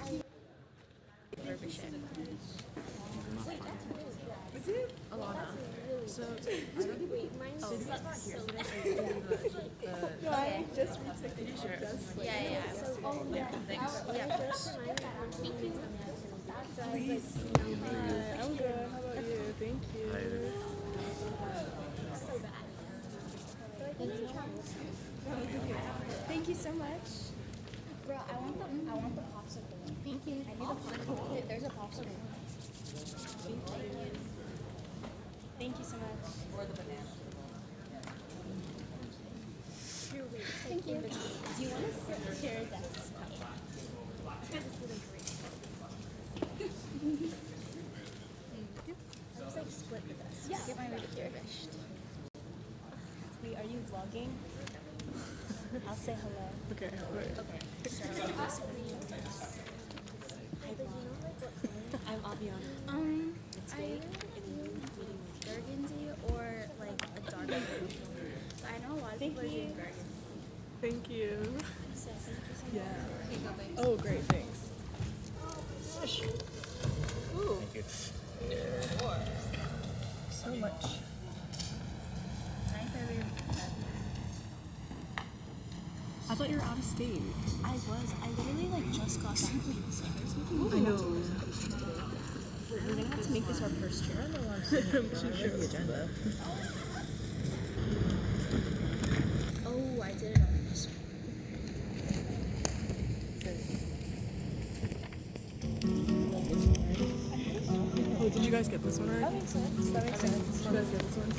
refurbish it. Is it? Alana. So, Wait, mine's oh, that's not here. No, I just retook it. Sure. Just like, Yeah. yeah. Thanks. Yeah. Thank you. please. Hi, I'm good. How about you? Thank you. Thank you so much. Bro, I want the popsicle. Thank you. I need a popsicle. There's a popsicle. Thank you so much. Thank you. Do you want to share a desk? Let's like split the desk. Yeah. Get my refurbished. Wait, are you vlogging? I'll say hello. Okay, wait. Okay. I'm Aviana. I burgundy or like a dark blue. But I know a lot of people are doing burgundy. Thank you. So thank you so much. Yeah. Oh, great, thanks. Ooh. Thank you. So much. I thought you were out of state. I was. I literally like just got back from I know. We're gonna have to make this our first chair on the lunch. I'm sure. The agenda. Oh, I did it on this. Oh, did you guys get this one already? That makes sense. Did you guys get this one?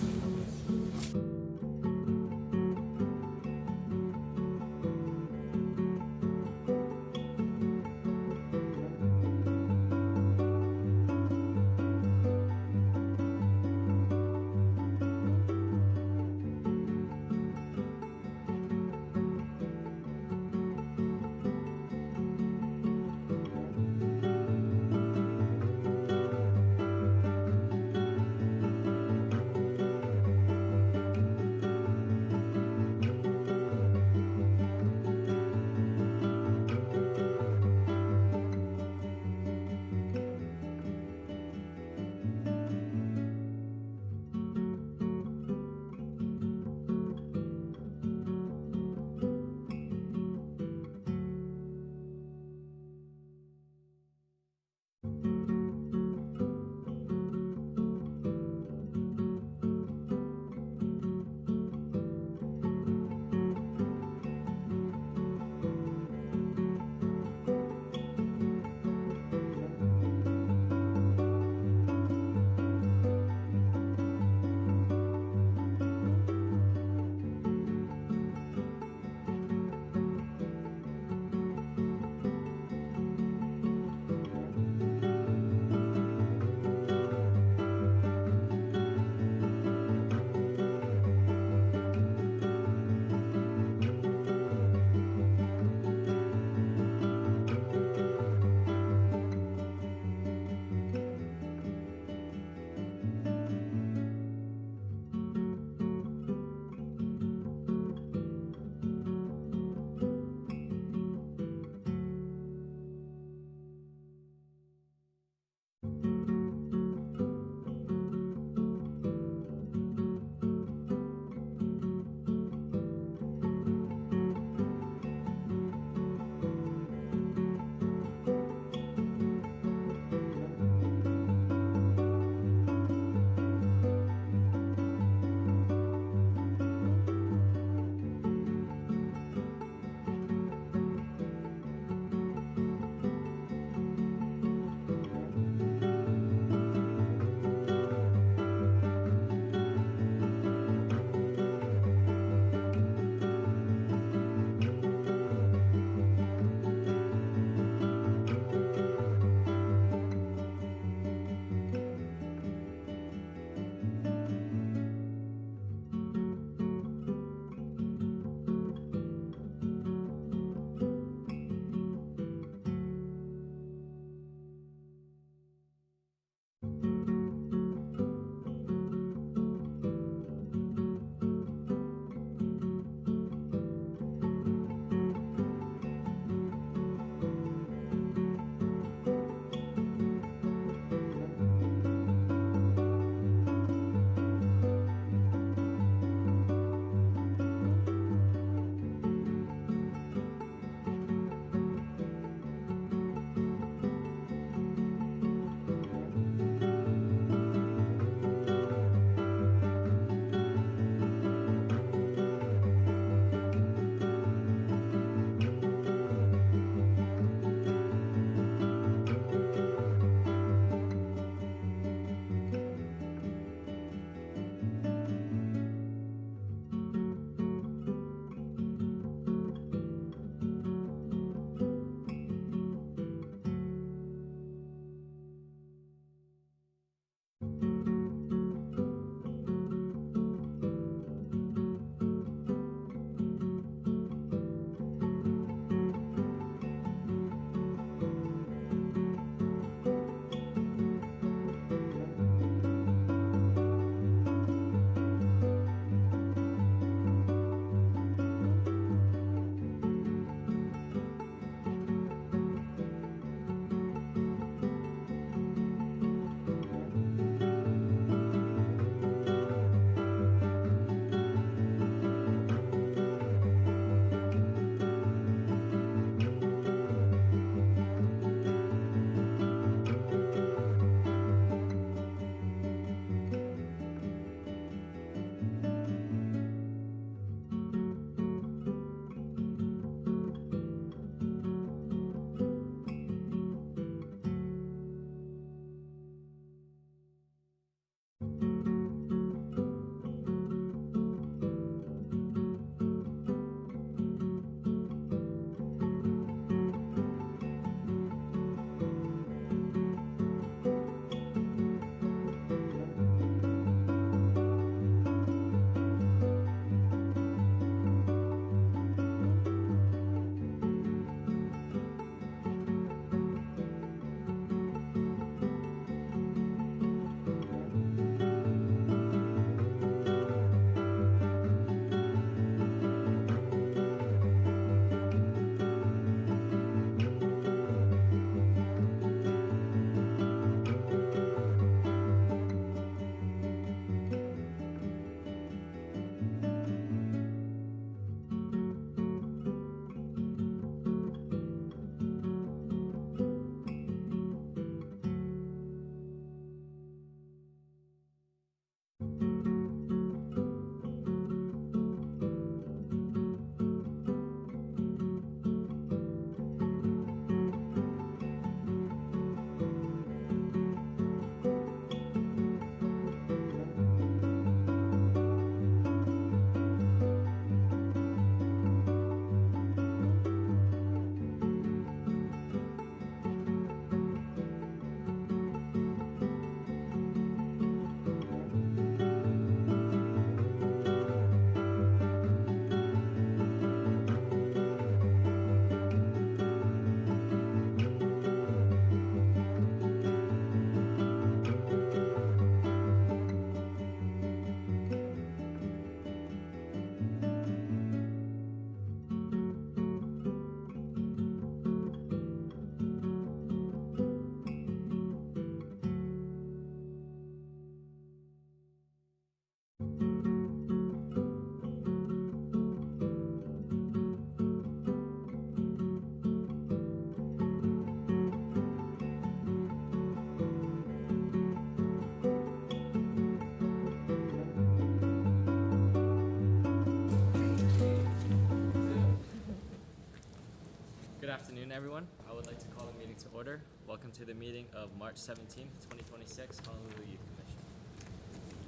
Good afternoon, everyone. I would like to call the meeting to order. Welcome to the meeting of March 17th, 2026, Honolulu Youth Commission.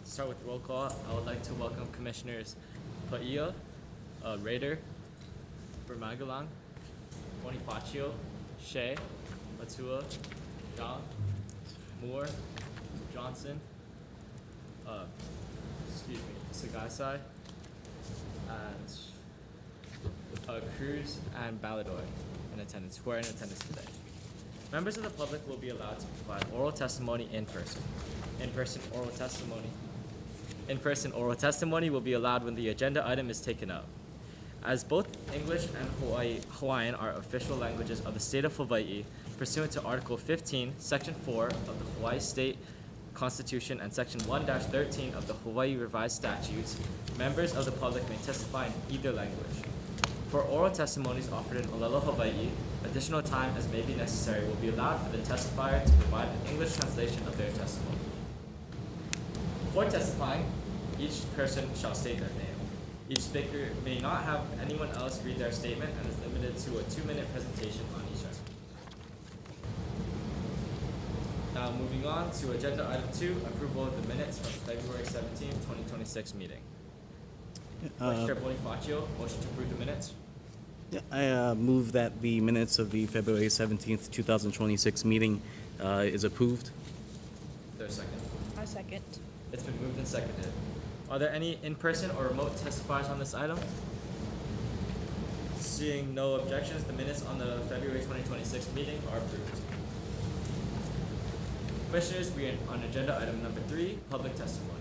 To start with roll call, I would like to welcome Commissioners Paia, Rader, Bermagalang, Bonifacio, Shea, Matua, Young, Moore, Johnson, Sagaisai, and Cruz and Ballador in attendance, who are in attendance today. Members of the public will be allowed to provide oral testimony in person. In-person oral testimony will be allowed when the agenda item is taken up. As both English and Hawaiian are official languages of the state of Hawaii, pursuant to Article 15, Section 4 of the Hawaii State Constitution and Section 1-13 of the Hawaii Revised Statutes, members of the public may testify in either language. For oral testimonies offered in Olelo, Hawaii, additional time as may be necessary will be allowed for the testifier to provide an English translation of their testimony. Before testifying, each person shall state their name. Each speaker may not have anyone else read their statement and is limited to a 2-minute presentation on each item. Now moving on to agenda item 2, approval of the minutes from February 17, 2026 meeting. Chair Bonifacio, motion to approve the minutes. Yeah, I move that the minutes of the February 17th, 2026 meeting is approved. Is there a second? I second. It's been moved and seconded. Are there any in-person or remote testifiers on this item? Seeing no objections, the minutes on the February 2026 meeting are approved. Commissioners, we are on agenda item number 3, public testimony.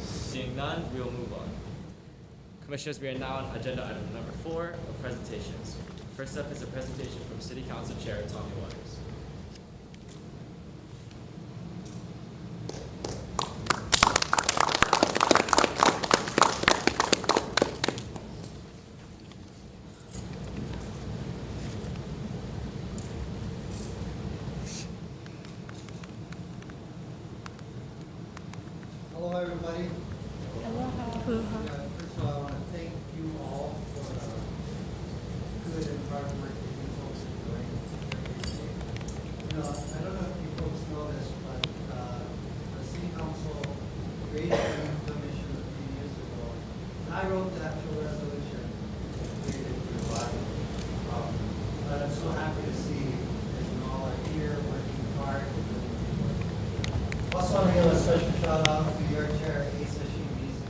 Seeing none, we will move on. Commissioners, we are now on agenda item number 4 of presentations. First up is a presentation from City Council Chair Tommy Waters. Hello, everybody. First of all, I want to thank you all for the good and hard work that you folks are doing. You know, I don't know if you folks know this, but the City Council created a youth commission a few years ago. And I wrote the actual resolution that created your body. But I'm so happy to see that you all are here working hard. Also, want to give a special shout out to your chair, Asa Shimizu,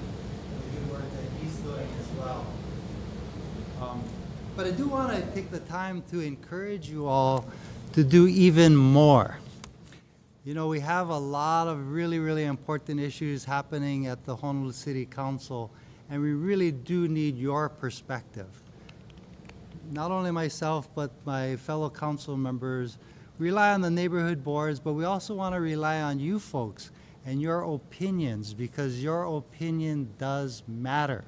for the good work that he's doing as well. But I do want to take the time to encourage you all to do even more. You know, we have a lot of really, really important issues happening at the Honolulu City Council, and we really do need your perspective. Not only myself, but my fellow council members rely on the neighborhood boards, but we also want to rely on you folks and your opinions, because your opinion does matter.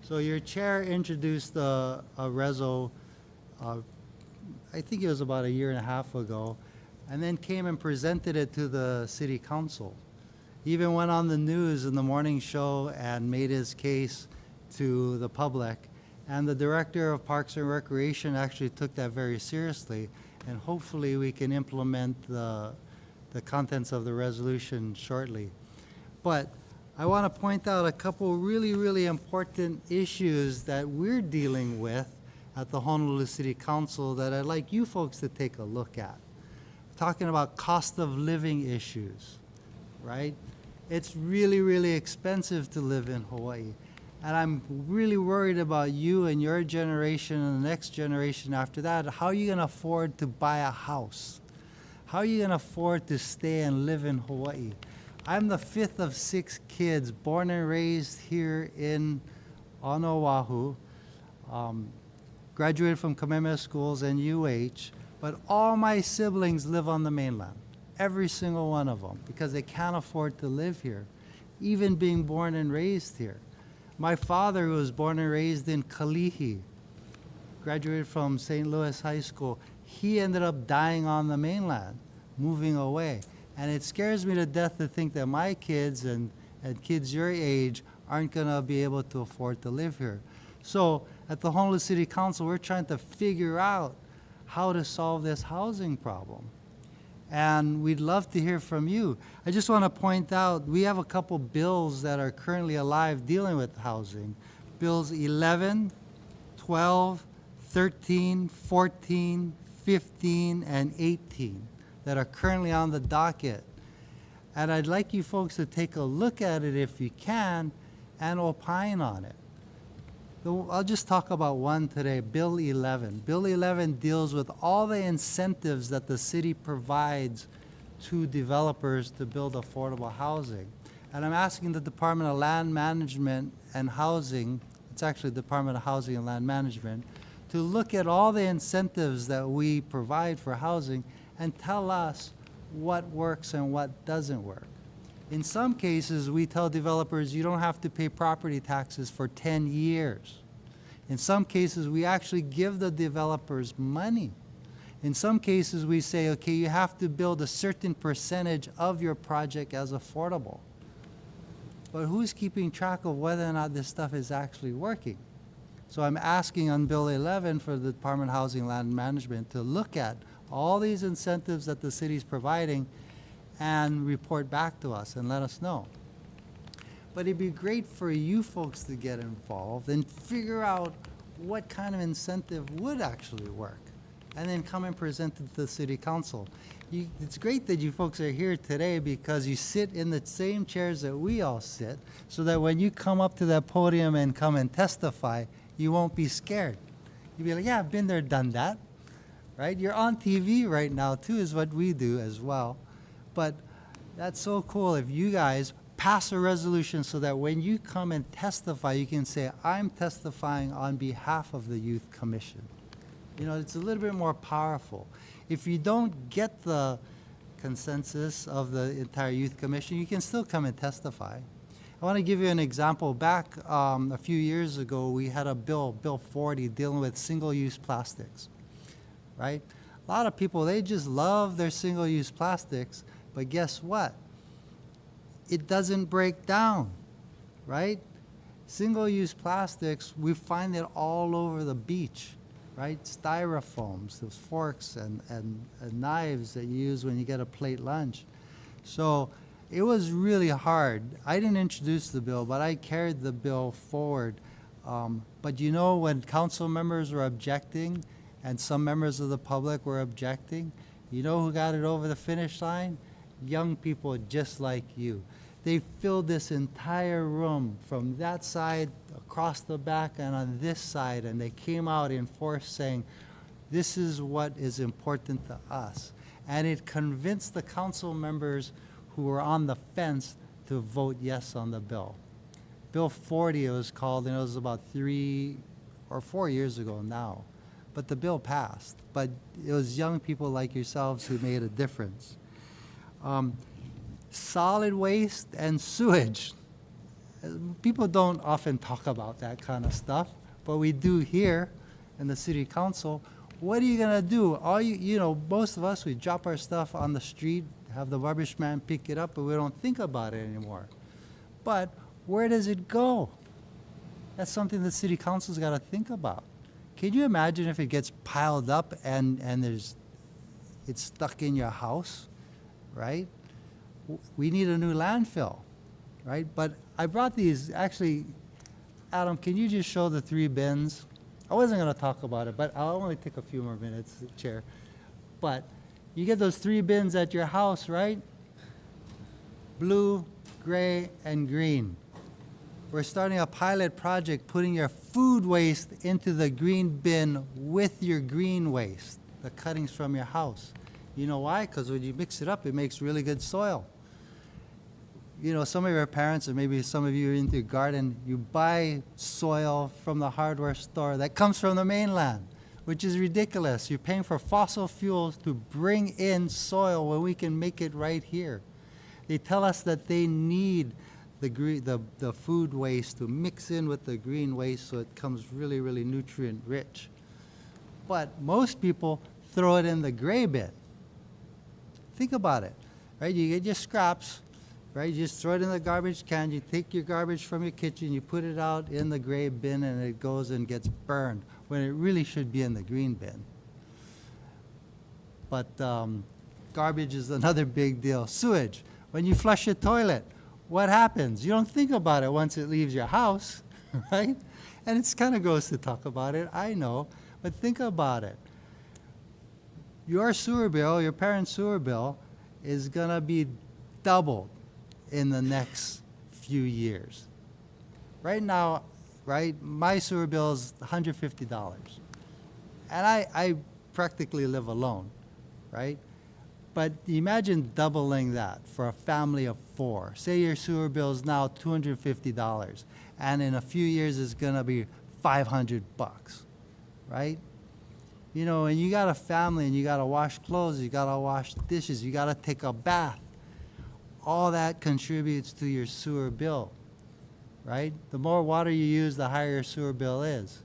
So your chair introduced a reso, I think it was about 1.5 years ago, and then came and presented it to the city council. He even went on the news in the morning show and made his case to the public. And the director of Parks and Recreation actually took that very seriously. And hopefully we can implement the contents of the resolution shortly. But I want to point out a couple really, really important issues that we're dealing with at the Honolulu City Council that I'd like you folks to take a look at. Talking about cost of living issues, right? It's really, really expensive to live in Hawaii. And I'm really worried about you and your generation and the next generation after that. How are you going to afford to buy a house? How are you going to afford to stay and live in Hawaii? I'm the 5th of 6 kids born and raised here on Oahu. Graduated from Kamehameha schools and UH, but all my siblings live on the mainland. Every single one of them, because they can't afford to live here, even being born and raised here. My father, who was born and raised in Kalihi, graduated from St. Louis High School, he ended up dying on the mainland, moving away. And it scares me to death to think that my kids and kids your age aren't going to be able to afford to live here. So at the Honolulu City Council, we're trying to figure out how to solve this housing problem. And we'd love to hear from you. I just want to point out, we have a couple bills that are currently alive dealing with housing. Bills 11, 12, 13, 14, 15, and 18 that are currently on the docket. And I'd like you folks to take a look at it if you can and opine on it. I'll just talk about one today, Bill 11. Bill 11 deals with all the incentives that the city provides to developers to build affordable housing. And I'm asking the Department of Land Management and Housing, it's actually the Department of Housing and Land Management, to look at all the incentives that we provide for housing and tell us what works and what doesn't work. In some cases, we tell developers you don't have to pay property taxes for 10 years. In some cases, we actually give the developers money. In some cases, we say, okay, you have to build a certain percentage of your project as affordable. But who's keeping track of whether or not this stuff is actually working? So I'm asking on Bill 11 for the Department of Housing and Land Management to look at all these incentives that the city's providing and report back to us and let us know. But it'd be great for you folks to get involved and figure out what kind of incentive would actually work, and then come and present it to the city council. It's great that you folks are here today because you sit in the same chairs that we all sit, so that when you come up to that podium and come and testify, you won't be scared. You'll be like, yeah, I've been there, done that, right? You're on TV right now too, is what we do as well. But that's so cool if you guys pass a resolution so that when you come and testify, you can say, I'm testifying on behalf of the Youth Commission. You know, it's a little bit more powerful. If you don't get the consensus of the entire Youth Commission, you can still come and testify. I want to give you an example. Back a few years ago, we had a bill, Bill 40, dealing with single-use plastics, right? A lot of people, they just love their single-use plastics, but guess what? It doesn't break down, right? Single-use plastics, we find it all over the beach, right? Styrofoams, those forks and knives that you use when you get a plate lunch. So it was really hard. I didn't introduce the bill, but I carried the bill forward. But you know, when council members were objecting and some members of the public were objecting, you know who got it over the finish line? Young people just like you. They filled this entire room from that side, across the back, and on this side, and they came out in force saying, this is what is important to us. And it convinced the council members who were on the fence to vote yes on the bill. Bill 40 it was called, and it was about 3 or 4 years ago now. But the bill passed. But it was young people like yourselves who made a difference. Solid waste and sewage. People don't often talk about that kind of stuff, but we do here in the city council. What are you gonna do? You know, most of us, we drop our stuff on the street, have the garbage man pick it up, but we don't think about it anymore. But where does it go? That's something the city council's gotta think about. Can you imagine if it gets piled up and it's stuck in your house, right? We need a new landfill, right? But I brought these, actually, Adam, can you just show the 3 bins? I wasn't gonna talk about it, but I'll only take a few more minutes, Chair. But you get those 3 bins at your house, right? Blue, gray, and green. We're starting a pilot project putting your food waste into the green bin with your green waste, the cuttings from your house. You know why? Because when you mix it up, it makes really good soil. You know, some of your parents, or maybe some of you are into your garden, you buy soil from the hardware store that comes from the mainland, which is ridiculous. You're paying for fossil fuels to bring in soil when we can make it right here. They tell us that they need the food waste to mix in with the green waste so it comes really, really nutrient rich. But most people throw it in the gray bin. Think about it, right? You get your scraps, right? You just throw it in the garbage can, you take your garbage from your kitchen, you put it out in the gray bin, and it goes and gets burned, when it really should be in the green bin. But garbage is another big deal. Sewage. When you flush your toilet, what happens? You don't think about it once it leaves your house, right? And it's kind of gross to talk about it, I know, but think about it. Your sewer bill, your parents' sewer bill, is going to be doubled in the next few years. Right now, right, my sewer bill is $150. And I practically live alone, right? But imagine doubling that for a family of 4. Say your sewer bill is now $250, and in a few years it's gonna be $500, right? You know, and you got a family and you gotta wash clothes, you gotta wash dishes, you gotta take a bath. All that contributes to your sewer bill, right? The more water you use, the higher your sewer bill is.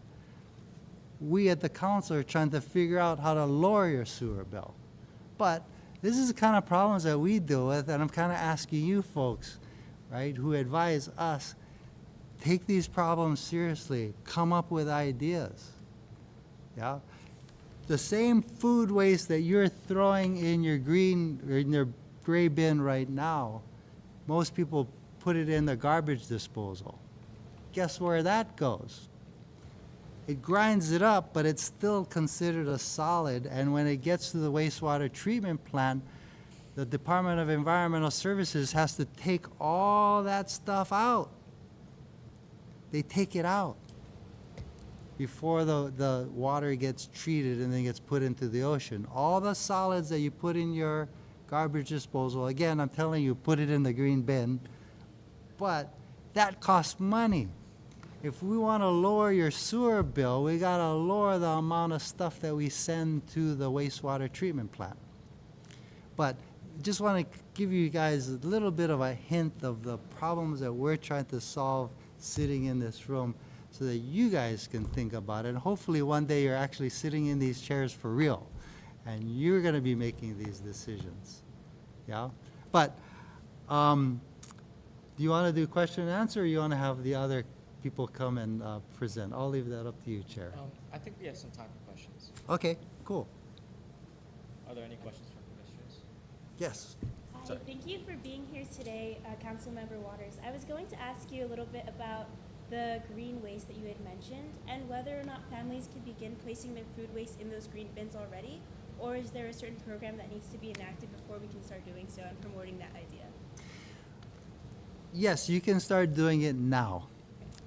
We at the council are trying to figure out how to lower your sewer bill. But this is the kind of problems that we deal with, and I'm kind of asking you folks, right, who advise us, take these problems seriously, come up with ideas, yeah? The same food waste that you're throwing in your green, or in your gray bin right now, most people put it in the garbage disposal. Guess where that goes? It grinds it up, but it's still considered a solid, and when it gets to the wastewater treatment plant, the Department of Environmental Services has to take all that stuff out. They take it out before the water gets treated and then gets put into the ocean. All the solids that you put in your garbage disposal, again, I'm telling you, put it in the green bin, but that costs money. If we want to lower your sewer bill, we got to lower the amount of stuff that we send to the wastewater treatment plant. But just want to give you guys a little bit of a hint of the problems that we're trying to solve sitting in this room so that you guys can think about it. And hopefully one day you're actually sitting in these chairs for real and you're going to be making these decisions. Yeah? But do you want to do question and answer, or you want to have the other people come and present? I'll leave that up to you, Chair. I think we have some time for questions. Okay, cool. Are there any questions from commissioners? Yes. Hi, Sorry. thank you for being here today, Councilmember Waters. I was going to ask you a little bit about the green waste that you had mentioned and whether or not families can begin placing their food waste in those green bins already, or is there a certain program that needs to be enacted before we can start doing so and promoting that idea? Yes, you can start doing it now.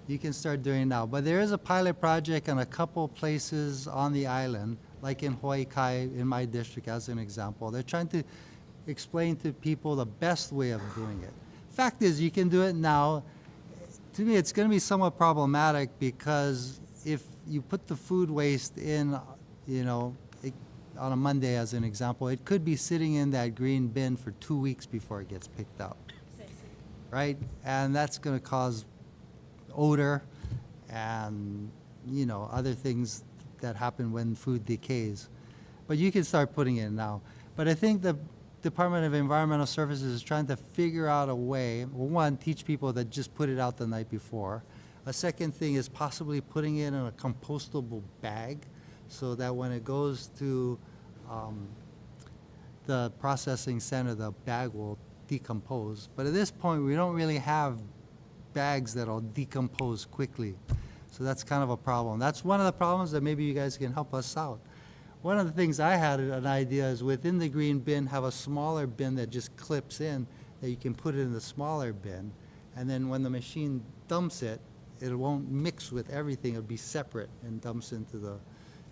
You can start doing it now. But there is a pilot project in a couple places on the island, like in Hawaii Kai, in my district as an example. They're trying to explain to people the best way of doing it. Fact is, you can do it now. To me, it's going to be somewhat problematic because if you put the food waste in, you know, on a Monday as an example, it could be sitting in that green bin for 2 weeks before it gets picked up, right? And that's going to cause odor and, you know, other things that happen when food decays. But you can start putting it in now. But I think the Department of Environmental Services is trying to figure out a way, well, one, teach people that just put it out the night before. A second thing is possibly putting it in a compostable bag so that when it goes to the processing center, the bag will decompose. But at this point, we don't really have bags that'll decompose quickly. So that's kind of a problem. That's one of the problems that maybe you guys can help us out. One of the things I had an idea is within the green bin, have a smaller bin that just clips in, that you can put it in the smaller bin. And then when the machine dumps it, it won't mix with everything. It'll be separate and dumps into the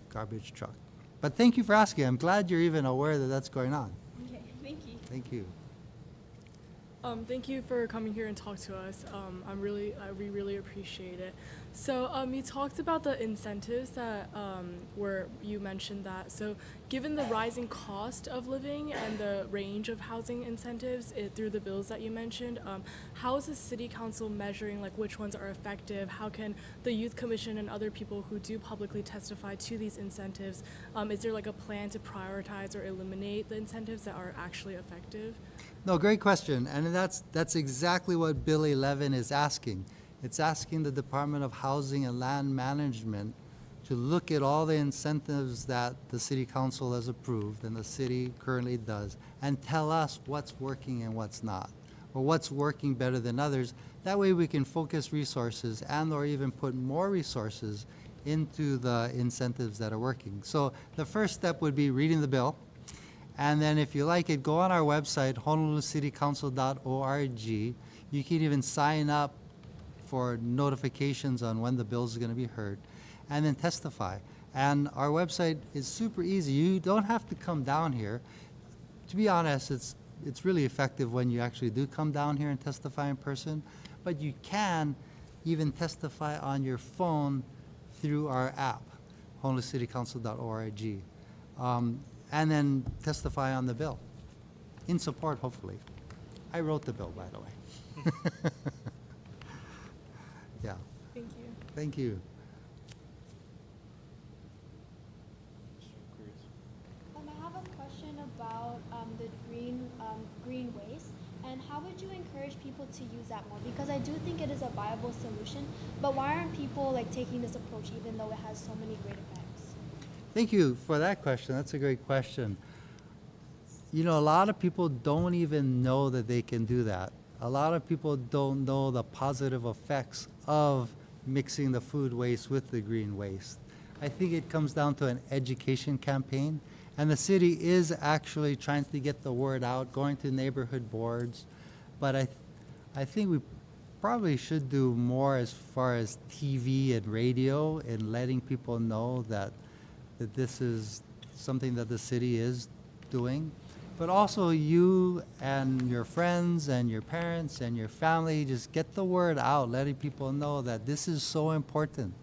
garbage truck. But thank you for asking. I'm glad you're even aware that that's going on. Okay, thank you. Thank you. Thank you for coming here and talk to us. We really appreciate it. So you talked about the incentives that you mentioned that. So given the rising cost of living and the range of housing incentives through the bills that you mentioned, how is the City Council measuring like which ones are effective? How can the Youth Commission and other people who do publicly testify to these incentives, is there like a plan to prioritize or eliminate the incentives that are actually effective? No, great question, and that's exactly what Bill 11 is asking. It's asking the Department of Housing and Land Management to look at all the incentives that the City Council has approved and the city currently does, and tell us what's working and what's not, or what's working better than others. That way we can focus resources and or even put more resources into the incentives that are working. So the first step would be reading the bill. And then if you like it, go on our website, honolulucitycouncil.org. You can even sign up for notifications on when the bills are going to be heard, and then testify. And our website is super easy. You don't have to come down here. To be honest, it's really effective when you actually do come down here and testify in person, but you can even testify on your phone through our app, honolulucitycouncil.org. And then testify on the bill, in support, hopefully. I wrote the bill, by the way. Yeah, Thank you. thank you. I have a question about the green waste, and how would you encourage people to use that more? Because I do think it is a viable solution, but why aren't people like taking this approach even though it has so many great effects? Thank you for that question. That's a great question. You know, a lot of people don't even know that they can do that. A lot of people don't know the positive effects of mixing the food waste with the green waste. I think it comes down to an education campaign, and the city is actually trying to get the word out, going to neighborhood boards, but I think we probably should do more as far as TV and radio and letting people know that this is something that the city is doing. But also you and your friends and your parents and your family, just get the word out, letting people know that this is so important.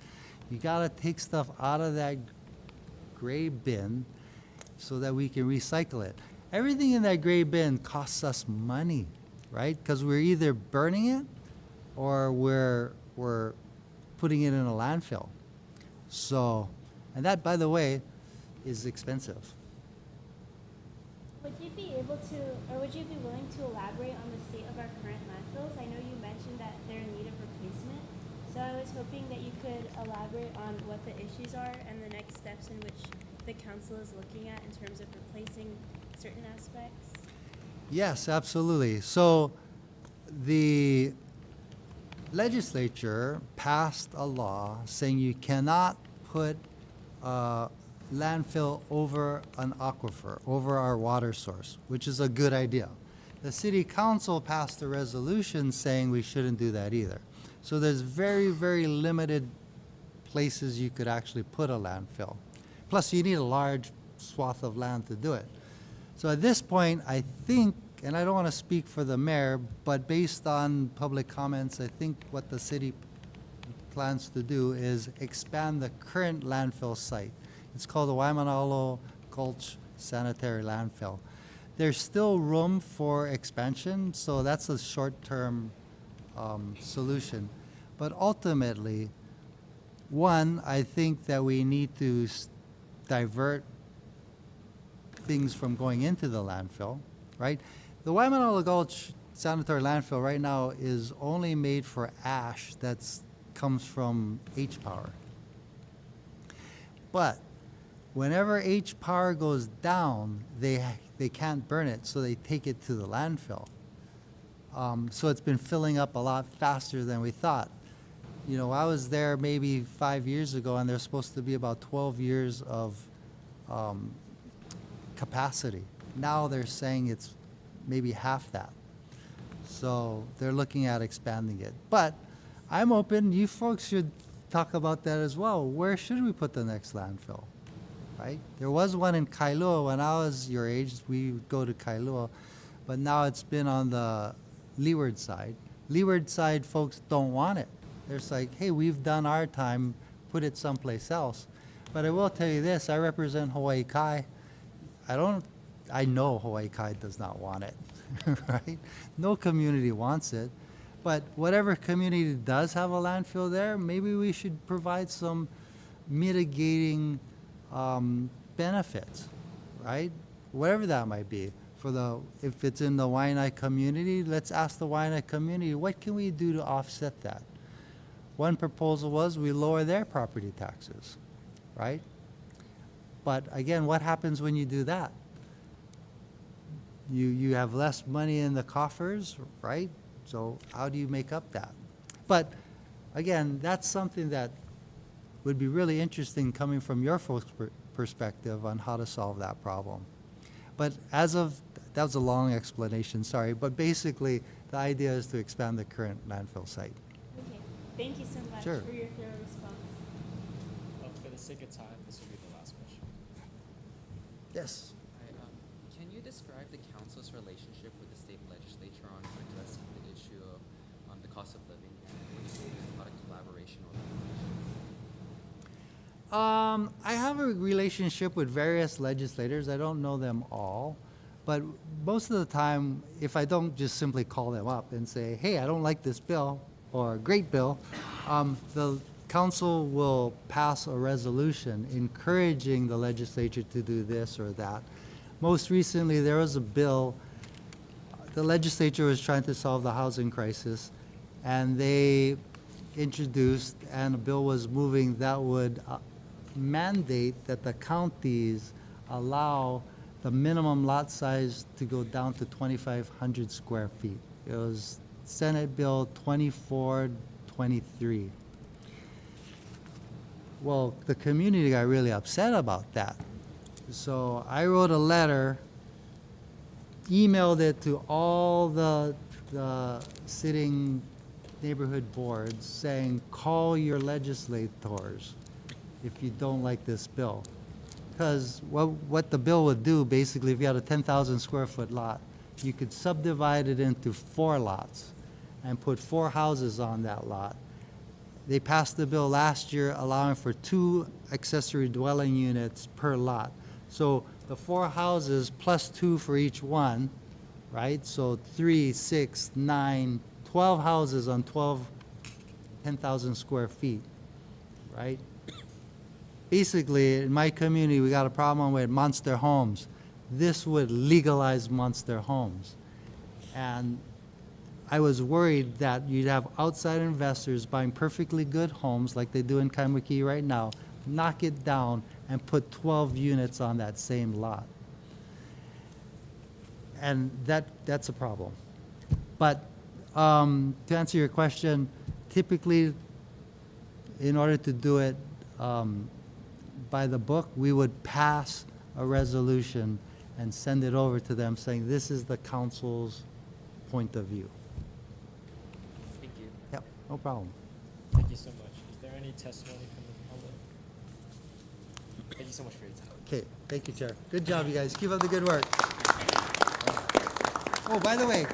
You gotta take stuff out of that gray bin so that we can recycle it. Everything in that gray bin costs us money, right? Because we're either burning it or we're putting it in a landfill. So, and that, by the way, is expensive. Would you be able to, or would you be willing to elaborate on the state of our current landfills? I know you mentioned that they're in need of replacement, so I was hoping that you could elaborate on what the issues are and the next steps in which the council is looking at in terms of replacing certain aspects. Yes, absolutely. So the legislature passed a law saying you cannot put landfill over an aquifer, over our water source, which is a good idea. The city council passed a resolution saying we shouldn't do that either. So there's very, very limited places you could actually put a landfill. Plus you need a large swath of land to do it. So at this point, I think, and I don't want to speak for the mayor, but based on public comments, I think what the city plans to do is expand the current landfill site. It's called the Waimanalo Gulch Sanitary Landfill. There's still room for expansion, so that's a short-term solution. But ultimately, one, I think that we need to divert things from going into the landfill, right? The Waimanalo Gulch Sanitary Landfill right now is only made for ash that comes from H-Power. But whenever H-Power goes down, they can't burn it, so they take it to the landfill. So it's been filling up a lot faster than we thought. You know, I was there maybe 5 years ago, and there's supposed to be about 12 years of capacity. Now they're saying it's maybe half that. So they're looking at expanding it. But I'm open. You folks should talk about that as well. Where should we put the next landfill? Right? There was one in Kailua when I was your age. We would go to Kailua, but now it's been on the leeward side. Leeward side folks don't want it. They're just like, hey, we've done our time, put it someplace else. But I will tell you this, I represent Hawaii Kai. I know Hawaii Kai does not want it, right? No community wants it. But whatever community does have a landfill there, maybe we should provide some mitigating benefits, right? Whatever that might be. if it's in the Waianae community, let's ask the Waianae community, what can we do to offset that? One proposal was we lower their property taxes, right? But again, what happens when you do that? You have less money in the coffers, right? So how do you make up that? But again, that's something that would be really interesting coming from your folks' perspective on how to solve that problem. But that was a long explanation, sorry, but basically the idea is to expand the current landfill site. Okay, thank you so much Sure. for your thorough response. For the sake of time, this will be the last question. Yes. Can you describe the council's relationship with the state legislature on addressing the issue of the cost of living, and what do you think about a collaboration or collaboration? I have a relationship with various legislators. I don't know them all, but most of the time, if I don't just simply call them up and say, hey, I don't like this bill, or great bill, the council will pass a resolution encouraging the legislature to do this or that. Most recently, there was a bill, the legislature was trying to solve the housing crisis, and they introduced, and a bill was moving that would mandate that the counties allow the minimum lot size to go down to 2,500 square feet. It was Senate Bill 2423. Well, the community got really upset about that. So I wrote a letter, emailed it to all the sitting neighborhood boards saying, call your legislators if you don't like this bill. Because what the bill would do, basically, if you had a 10,000 square foot lot, you could subdivide it into 4 lots and put 4 houses on that lot. They passed the bill last year allowing for 2 accessory dwelling units per lot. So the 4 houses plus 2 for each one, right? So 3, 6, 9, 12 houses on 10,000 square feet, right? Basically, in my community, we got a problem with monster homes. This would legalize monster homes. And I was worried that you'd have outside investors buying perfectly good homes like they do in Kaimuki right now, knock it down and put 12 units on that same lot. And that's a problem. But to answer your question, typically, in order to do it by the book, we would pass a resolution and send it over to them saying, this is the council's point of view. Thank you. Yep, no problem. Thank you so much. Is there any testimony from the public? Thank you so much for your time. Okay, thank you, Chair. Good job, you guys. Keep up the good work. Oh, by the way,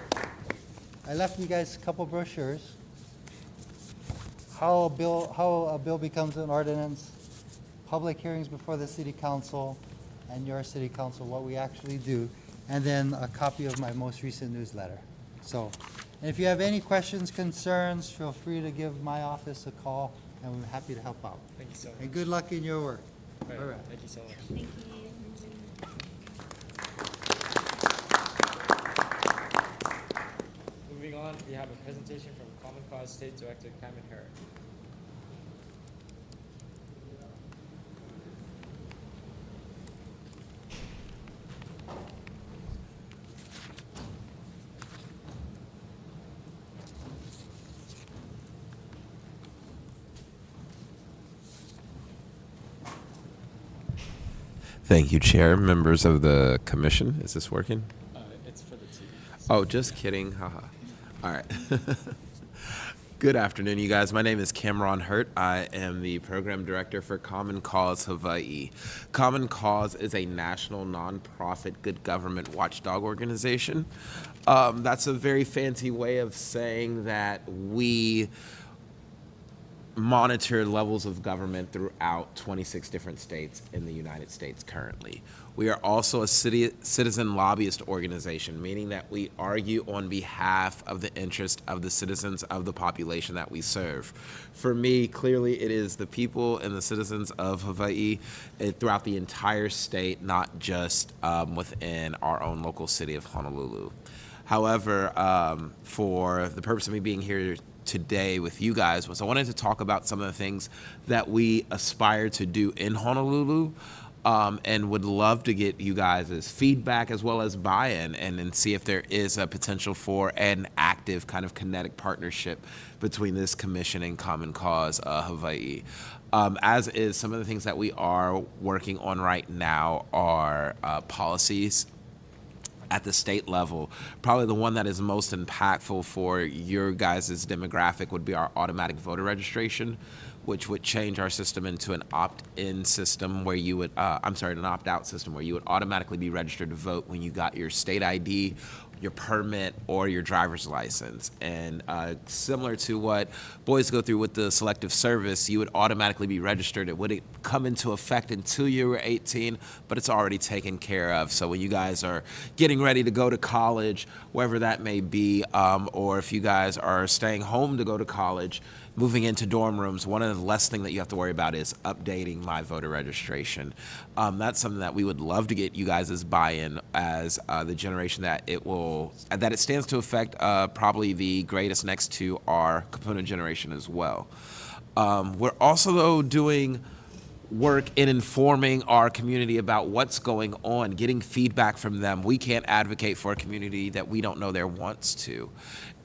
I left you guys a couple brochures. How a bill becomes an ordinance, public hearings before the city council, and your city council, what we actually do, and then a copy of my most recent newsletter. So, and if you have any questions, concerns, feel free to give my office a call, and we're happy to help out. Thank you so much. And good luck in your work. All All right. Thank you so much. Thank you. Moving on, we have a presentation from Common Cause State Director Cameron Herrick. Thank you, Chair, members of the commission. Is this working? It's for the TV. Oh, just kidding. Haha. All right. Good afternoon, you guys. My name is Cameron Hurt. I am the program director for Common Cause Hawaii. Common Cause is a national nonprofit good government watchdog organization. That's a very fancy way of saying that we monitor levels of government throughout 26 different states in the United States currently. We are also a citizen lobbyist organization, meaning that we argue on behalf of the interest of the citizens of the population that we serve. For me, clearly it is the people and the citizens of Hawaii throughout the entire state, not just within our own local city of Honolulu. However, for the purpose of me being here today with you guys was I wanted to talk about some of the things that we aspire to do in Honolulu, and would love to get you guys' feedback as well as buy-in and see if there is a potential for an active kind of kinetic partnership between this commission and Common Cause Hawaii. As is, some of the things that we are working on right now are policies at the state level. Probably the one that is most impactful for your guys' demographic would be our automatic voter registration, which would change our system into an opt-in system where you would, an opt-out system where you would automatically be registered to vote when you got your state ID, your permit, or your driver's license. And similar to what boys go through with the selective service, you would automatically be registered. It wouldn't come into effect until you were 18, but it's already taken care of. So when you guys are getting ready to go to college, wherever that may be, or if you guys are staying home to go to college, moving into dorm rooms, one of the less thing that you have to worry about is updating my voter registration. That's something that we would love to get you guys' buy-in as the generation that it stands to affect probably the greatest next to our Kapuna generation as well. We're also, though, doing work in informing our community about what's going on, getting feedback from them. We can't advocate for a community that we don't know their wants to.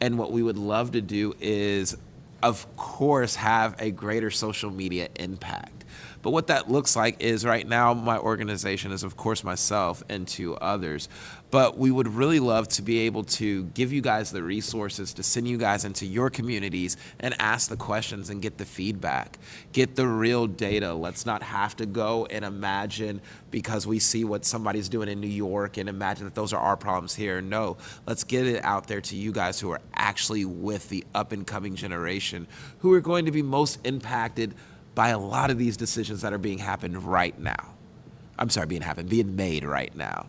And what we would love to do is, of course, have a greater social media impact. But what that looks like is right now my organization is, of course, myself and 2 others. But we would really love to be able to give you guys the resources to send you guys into your communities and ask the questions and get the feedback, get the real data. Let's not have to go and imagine because we see what somebody's doing in New York and imagine that those are our problems here. No, let's get it out there to you guys who are actually with the up and coming generation who are going to be most impacted by a lot of these decisions that are being made right now.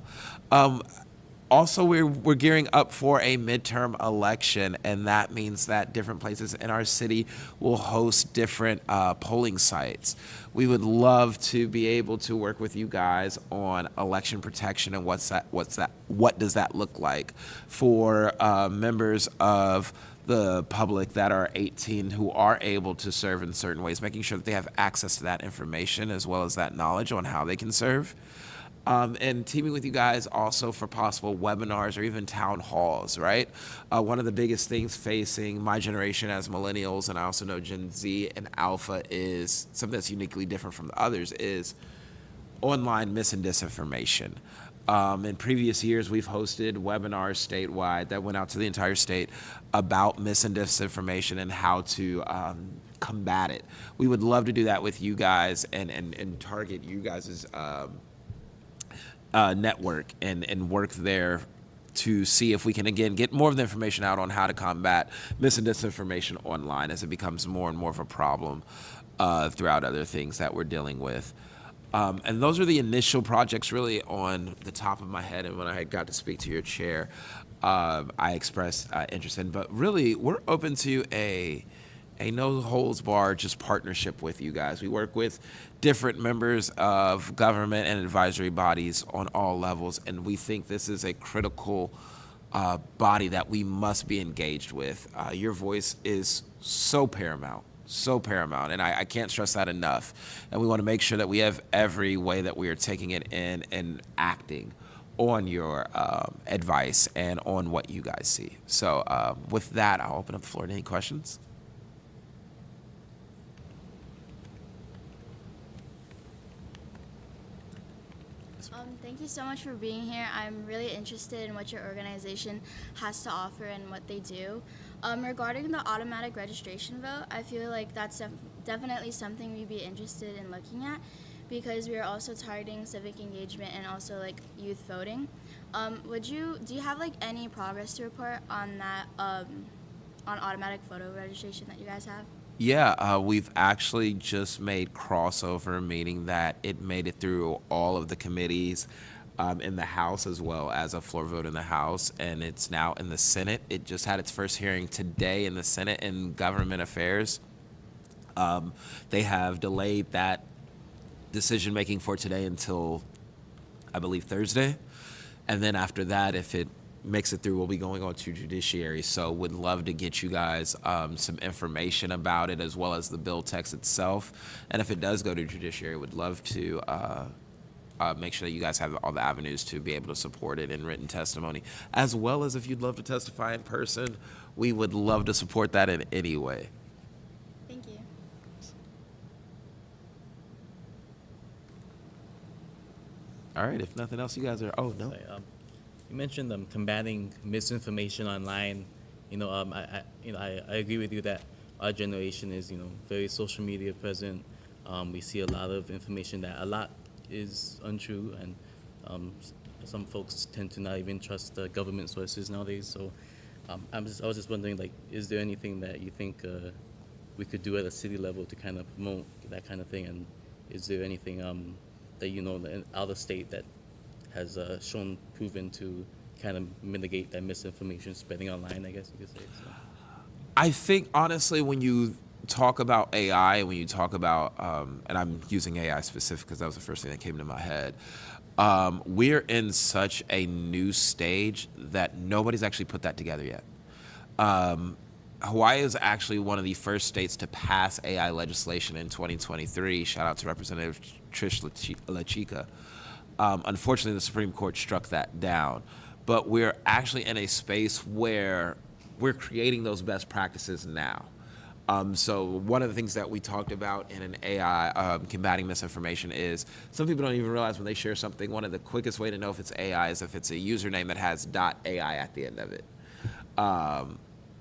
Also, we're gearing up for a midterm election, and that means that different places in our city will host different polling sites. We would love to be able to work with you guys on election protection and what does that look like for members of the public that are 18 who are able to serve in certain ways, making sure that they have access to that information as well as that knowledge on how they can serve. And teaming with you guys also for possible webinars or even town halls, right? One of the biggest things facing my generation as millennials, and I also know Gen Z and Alpha, is something that's uniquely different from the others, is online mis and disinformation. In previous years, we've hosted webinars statewide that went out to the entire state about mis and disinformation and how to combat it. We would love to do that with you guys and target you guys' network and work there to see if we can, again, get more of the information out on how to combat mis and disinformation online as it becomes more and more of a problem throughout other things that we're dealing with. And those are the initial projects really on the top of my head. And when I got to speak to your chair, I expressed interest in. But really, we're open to a no-holds-barred just partnership with you guys. We work with different members of government and advisory bodies on all levels, and we think this is a critical body that we must be engaged with. Your voice is so paramount, and I can't stress that enough. And we want to make sure that we have every way that we are taking it in and acting on your advice and on what you guys see. So with that, I'll open up the floor to any questions. Thank you so much for being here. I'm really interested in what your organization has to offer and what they do. Regarding the automatic registration vote, I feel like that's definitely something we'd be interested in looking at because we are also targeting civic engagement and also like youth voting. Do you have like any progress to report on that, on automatic photo registration that you guys have? Yeah, we've actually just made crossover, meaning that it made it through all of the committees in the House as well as a floor vote in the House, and it's now in the Senate. It just had its first hearing today in the Senate in Government Affairs. They have delayed that decision making for today until, I believe, Thursday. And then after that, if it makes it through, we'll be going on to judiciary. So would love to get you guys some information about it as well as the bill text itself. And if it does go to judiciary, would love to make sure that you guys have all the avenues to be able to support it in written testimony, as well as if you'd love to testify in person, we would love to support that in any way. Thank you. All right, if nothing else, you guys are, oh, no. Sorry, you mentioned combating misinformation online. I agree with you that our generation is, very social media present. We see a lot of information that a lot is untrue, and some folks tend to not even trust the government sources nowadays. So I was just wondering, is there anything that you think we could do at a city level to kind of promote that kind of thing? And is there anything that out of state that has proven to kind of mitigate that misinformation spreading online, I guess you could say? So. I think, honestly, when you talk about AI, when you talk about, and I'm using AI specific because that was the first thing that came to my head, we're in such a new stage that nobody's actually put that together yet. Hawaii is actually one of the first states to pass AI legislation in 2023. Shout out to Representative Trish LaChica. Unfortunately, the Supreme Court struck that down. But we're actually in a space where we're creating those best practices now. So one of the things that we talked about in an AI combating misinformation is some people don't even realize when they share something, one of the quickest way to know if it's AI is if it's a username that has .ai at the end of it.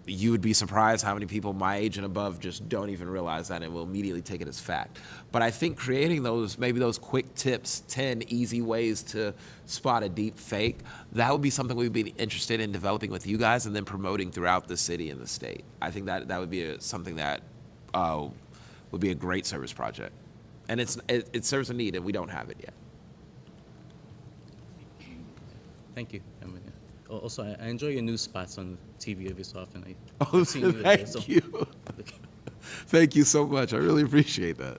You would be surprised how many people my age and above just don't even realize that and will immediately take it as fact. But I think creating maybe those quick tips, 10 easy ways to spot a deep fake, that would be something we'd be interested in developing with you guys and then promoting throughout the city and the state. I think that would be something that would be a great service project. And it serves a need and we don't have it yet. Thank you. Also, I enjoy your news spots on TV every so often. Thank you. Thank you so much. I really appreciate that.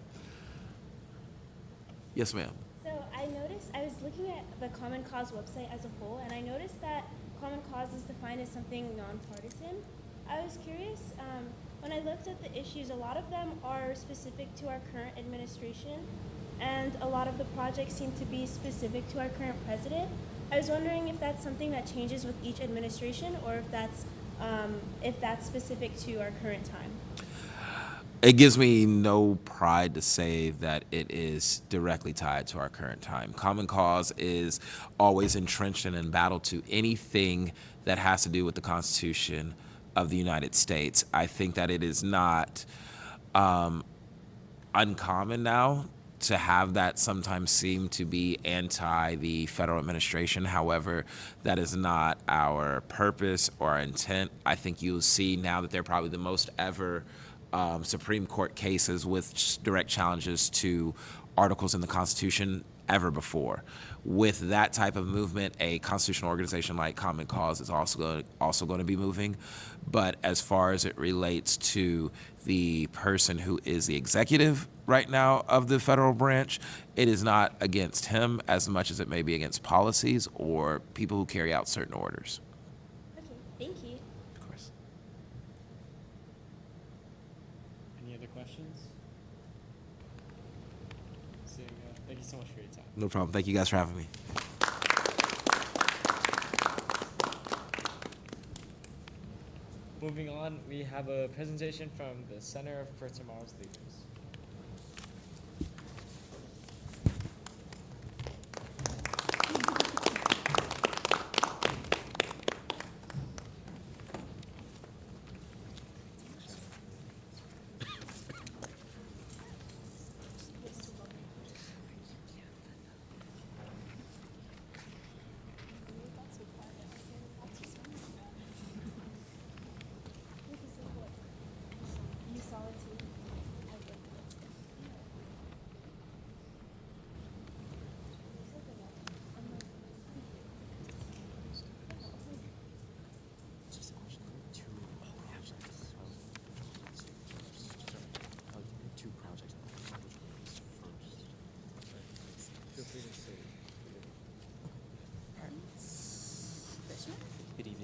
Yes, ma'am. So I was looking at the Common Cause website as a whole, and I noticed that Common Cause is defined as something nonpartisan. I was curious, when I looked at the issues, a lot of them are specific to our current administration, and a lot of the projects seem to be specific to our current president. I was wondering if that's something that changes with each administration, or if that's specific to our current time. It gives me no pride to say that it is directly tied to our current time. Common Cause is always entrenched and in battle to anything that has to do with the Constitution of the United States. I think that it is not uncommon now to have that sometimes seem to be anti the federal administration. However, that is not our purpose or our intent. I think you'll see now that they're probably the most ever Supreme Court cases with direct challenges to articles in the Constitution ever before. With that type of movement, a constitutional organization like Common Cause is also going to be moving. But as far as it relates to the person who is the executive right now of the federal branch, it is not against him as much as it may be against policies or people who carry out certain orders. Okay, thank you. Of course. Any other questions? Thank you so much for your time. No problem. Thank you guys for having me. Moving on, we have a presentation from the Center for Tomorrow's Leaders. You saw it too.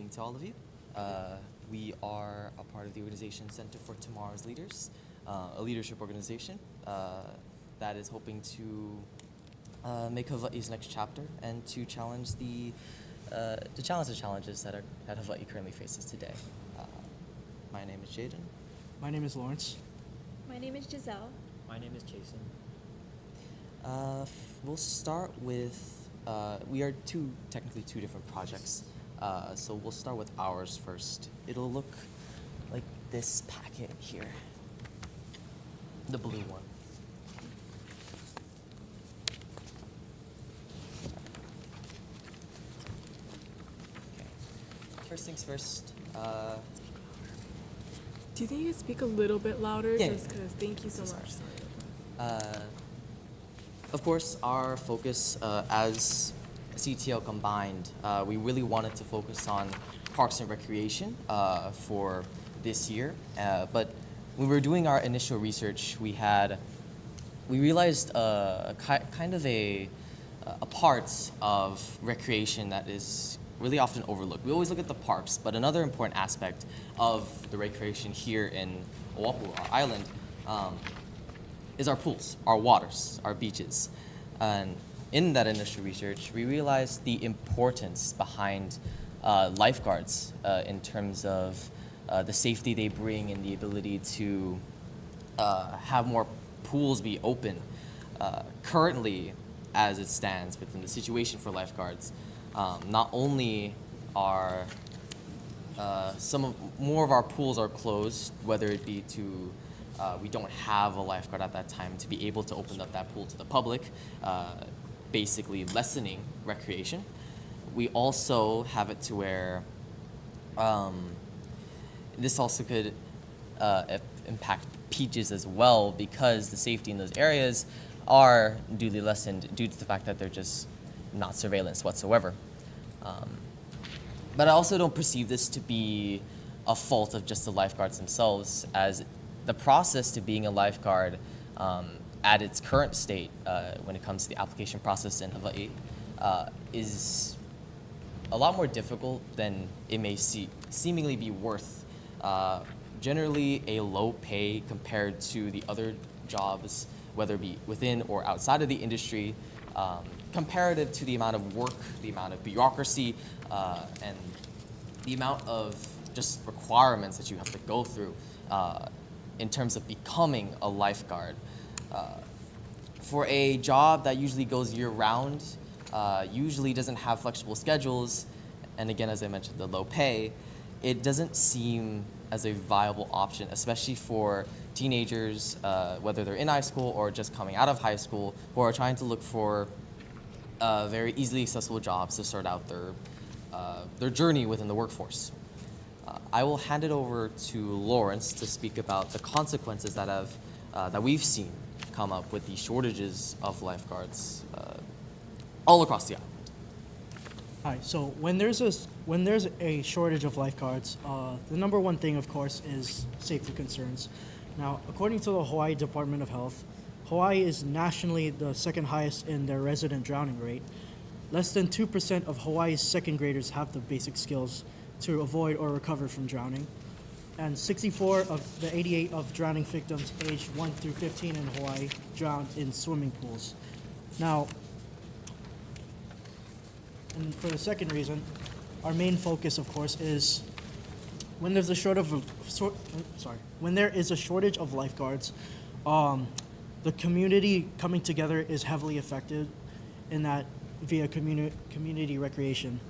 evening to all of you. We are a part of the organization Center for Tomorrow's Leaders, a leadership organization that is hoping to make Hawaii's next chapter and to challenge the challenges that Hawaii currently faces today. My name is Jaden. My name is Lawrence. My name is Giselle. My name is Jason. We'll start with, we are technically two different projects. So we'll start with ours first. It'll look like this packet here. The blue one. Okay. First things first. Do you think you could speak a little bit louder? Yeah. Just because, thank you so much. Of course, our focus as CTL combined, we really wanted to focus on parks and recreation for this year. But when we were doing our initial research, we realized kind of a part of recreation that is really often overlooked. We always look at the parks, but another important aspect of the recreation here in Oahu, our island, is our pools, our waters, our beaches. And in that initial research, we realized the importance behind lifeguards in terms of the safety they bring and the ability to have more pools be open. Currently, as it stands within the situation for lifeguards, not only are more of our pools are closed, whether it be to we don't have a lifeguard at that time to be able to open up that pool to the public, basically lessening recreation. We also have it to where this also could impact beaches as well, because the safety in those areas are duly lessened due to the fact that they're just not surveillance whatsoever. But I also don't perceive this to be a fault of just the lifeguards themselves, as the process to being a lifeguard at its current state when it comes to the application process in Hawaii is a lot more difficult than it may seemingly be worth. Generally a low pay compared to the other jobs, whether it be within or outside of the industry, comparative to the amount of work, the amount of bureaucracy, and the amount of just requirements that you have to go through in terms of becoming a lifeguard. For a job that usually goes year-round, usually doesn't have flexible schedules, and again, as I mentioned, the low pay, it doesn't seem as a viable option, especially for teenagers, whether they're in high school or just coming out of high school, who are trying to look for very easily accessible jobs to start out their journey within the workforce. I will hand it over to Lawrence to speak about the consequences that we've seen come up with the shortages of lifeguards all across the island. All right, so when there's a shortage of lifeguards, the number one thing, of course, is safety concerns. Now, according to the Hawaii Department of Health, Hawaii is nationally the second highest in their resident drowning rate. Less than 2% of Hawaii's second graders have the basic skills to avoid or recover from drowning. And 64 of the 88 of drowning victims aged 1 through 15 in Hawaii drowned in swimming pools. Now, and for the second reason, our main focus, of course, is when there is a shortage of lifeguards, the community coming together is heavily affected in that via community recreation.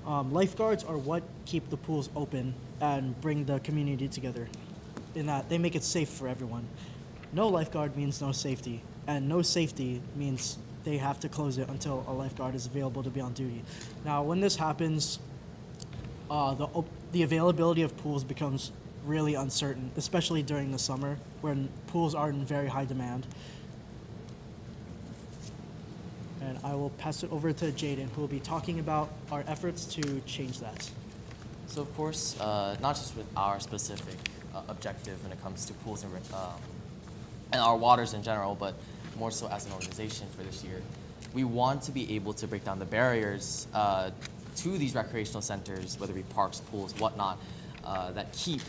Lifeguards are what keep the pools open and bring the community together, in that they make it safe for everyone. No lifeguard means no safety, and no safety means they have to close it until a lifeguard is available to be on duty. Now, when this happens, the availability of pools becomes really uncertain, especially during the summer when pools are in very high demand. And I will pass it over to Jaden, who will be talking about our efforts to change that. So of course, not just with our specific objective when it comes to pools and our waters in general, but more so as an organization for this year, we want to be able to break down the barriers to these recreational centers, whether it be parks, pools, whatnot, that keep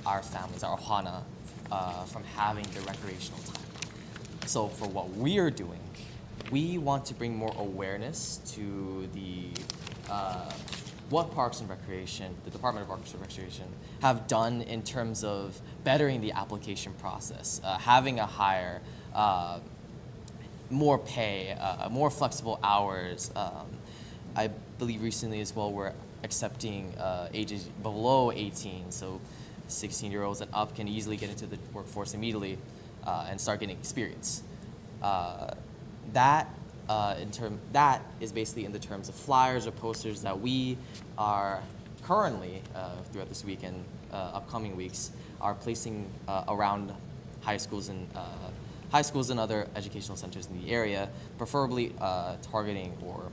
our families, our ohana, from having their recreational time. So for what we're doing, we want to bring more awareness to the what Parks and Recreation, the Department of Parks and Recreation, have done in terms of bettering the application process, having a higher, more pay, more flexible hours. I believe recently as well we're accepting ages below 18, so 16-year-olds and up can easily get into the workforce immediately and start getting experience. That is basically in the terms of flyers or posters that we are currently throughout this week and upcoming weeks are placing around high schools and other educational centers in the area, preferably targeting or